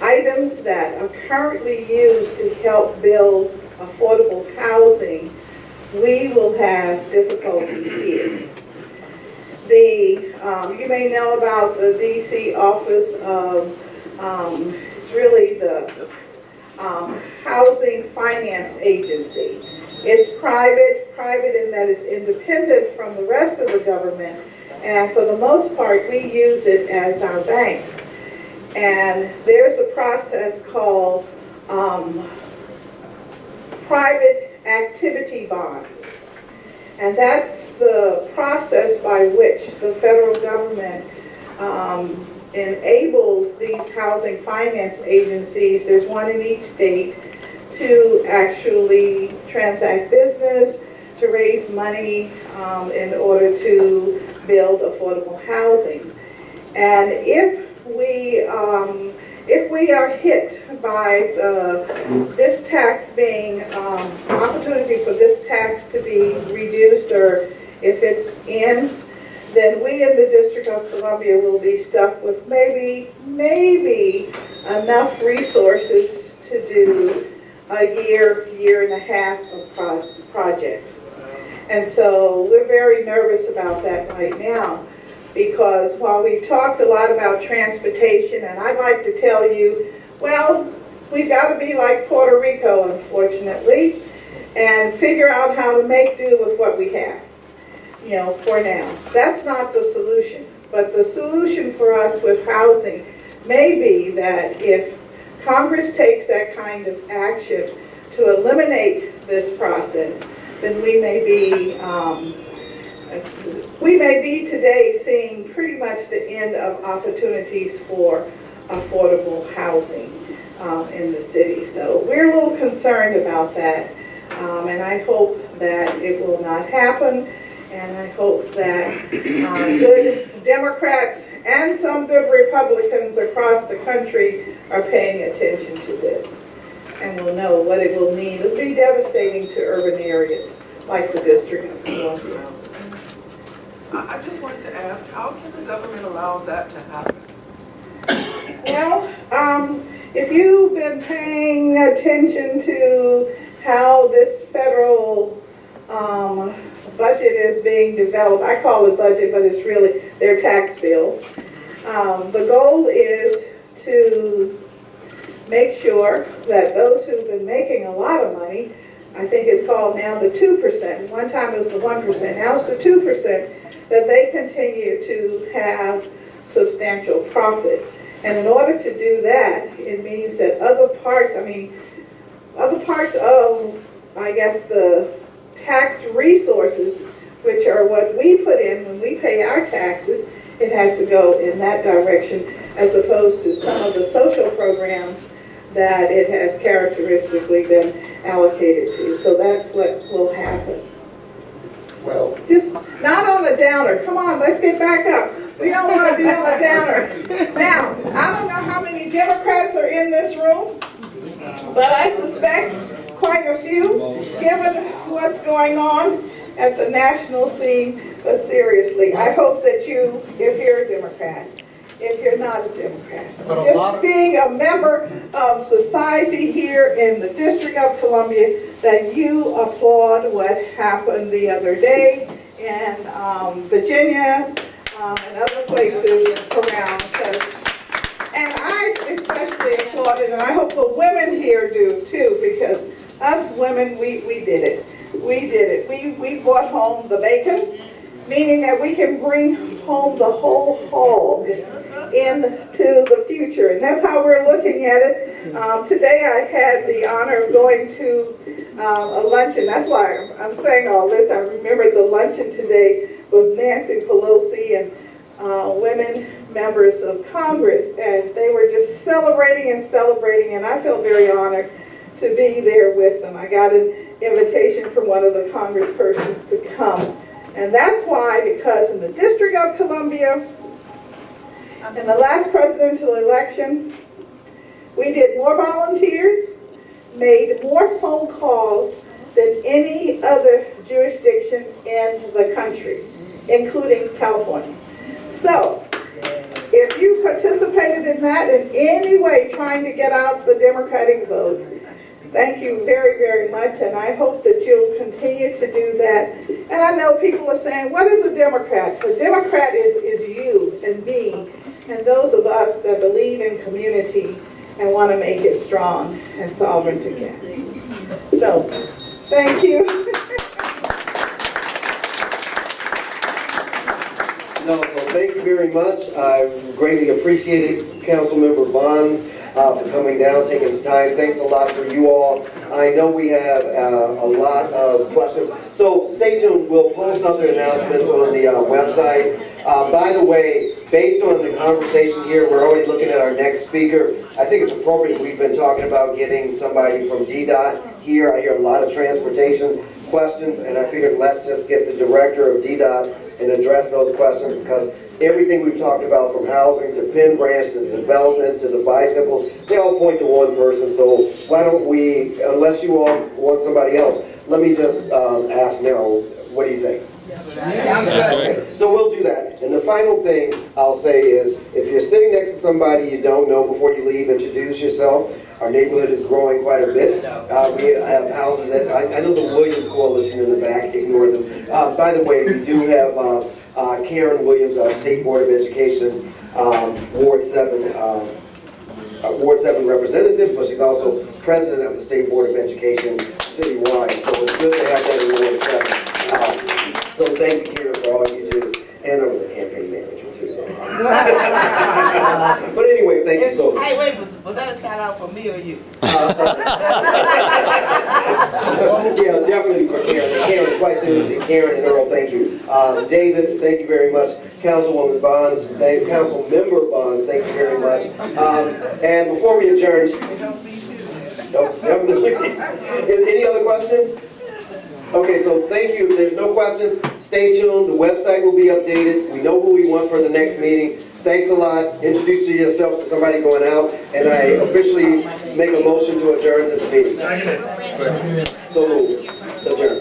items that are currently used to help build affordable housing we will have difficulty here. You may know about the DC Office of, it's really the Housing Finance Agency. It's private in that it's independent from the rest of the government, and for the most part, we use it as our bank. And there's a process called private activity bonds. And that's the process by which the federal government enables these housing finance agencies, there's one in each state, to actually transact business, to raise money in order to build affordable housing. And if we are hit by this tax being, opportunity for this tax to be reduced, or if it ends, then we in the District of Columbia will be stuck with maybe enough resources to do a year and a half of projects. And so we're very nervous about that right now, because while we've talked a lot about transportation, and I'd like to tell you, well, we've got to be like Puerto Rico, unfortunately, and figure out how to make do with what we have, for now. That's not the solution. But the solution for us with housing may be that if Congress takes that kind of action to eliminate this process, then we may be today seeing pretty much the end of opportunities for affordable housing in the city. So we're a little concerned about that, and I hope that it will not happen, and I hope that good Democrats and some good Republicans across the country are paying attention to this, and will know what it will mean. It'll be devastating to urban areas like the District of Columbia. I just wanted to ask, how can the government allow that to happen? Well, if you've been paying attention to how this federal budget is being developed, I call it budget, but it's really their tax bill. The goal is to make sure that those who've been making a lot of money, I think it's called now the 2%. One time it was the 1%, now it's the 2%, that they continue to have substantial profits. And in order to do that, it means that other parts of, I guess, the tax resources, which are what we put in when we pay our taxes, it has to go in that direction, as opposed to some of the social programs that it has characteristically been allocated to. So that's what will happen. So just not on a downer. Come on, let's get back up. We don't want to be on a downer. Now, I don't know how many Democrats are in this room, but I suspect quite a few, given what's going on at the national scene. But seriously, I hope that you, if you're a Democrat, if you're not a Democrat, just being a member of society here in the District of Columbia, that you applaud what happened the other day in Virginia and other places around. And I especially applaud it, and I hope the women here do too, because us women, we did it. We did it. We brought home the bacon, meaning that we can bring home the whole hog into the future. And that's how we're looking at it. Today I had the honor of going to a luncheon. That's why I'm saying all this. I remembered the luncheon today with Nancy Pelosi and women members of Congress. And they were just celebrating, and I felt very honored to be there with them. I got an invitation from one of the congresspersons to come. And that's why, because in the District of Columbia, in the last presidential election, we did more volunteers, made more phone calls than any other jurisdiction in the country, including California. So, if you participated in that in any way, trying to get out the Democratic vote, Thank you very, very much, and I hope that you'll continue to do that. And I know people are saying, what is a Democrat? A Democrat is you and me, and those of us that believe in community and want to make it strong and solvent again. So, thank you. No, so thank you very much. I greatly appreciate it, Councilmember Bonds, for coming down, taking his time. Thanks a lot for you all. I know we have a lot of questions, so stay tuned. We'll post other announcements on the website. By the way, based on the conversation here, we're already looking at our next speaker. I think it's appropriate. We've been talking about getting somebody from DDOT here. I hear a lot of transportation questions, and I figured let's just get the director of DDOT and address those questions, because everything we've talked about, from housing to Penn Branch to development to the bicycles, they all point to one person. So why don't we, unless you all want somebody else, let me just ask now, what do you think? Okay, so we'll do that. And the final thing I'll say is, if you're sitting next to somebody you don't know, before you leave, introduce yourself. Our neighborhood is growing quite a bit. We have houses that, I know the Williams Coalition in the back, ignore them. By the way, we do have Karen Williams, our State Board of Education, Ward 7 representative, but she's also president of the State Board of Education citywide. So it's good to have that in Ward 7. So thank you, Karen, for all you do. And I was a campaign manager too, so. But anyway, thank you so much. Hey, wait, was that a shout out for me or you? Yeah, definitely for Karen. Karen, quite seriously, Karen and Earl, thank you. David, thank you very much. Councilwoman Bonds, Councilmember Bonds, thank you very much. And before we adjourn, any other questions? Okay, so thank you. If there's no questions, stay tuned. The website will be updated. We know who we want for the next meeting. Thanks a lot. Introduce yourself to somebody going out, and I officially make a motion to adjourn this meeting. So moved. Adjourn.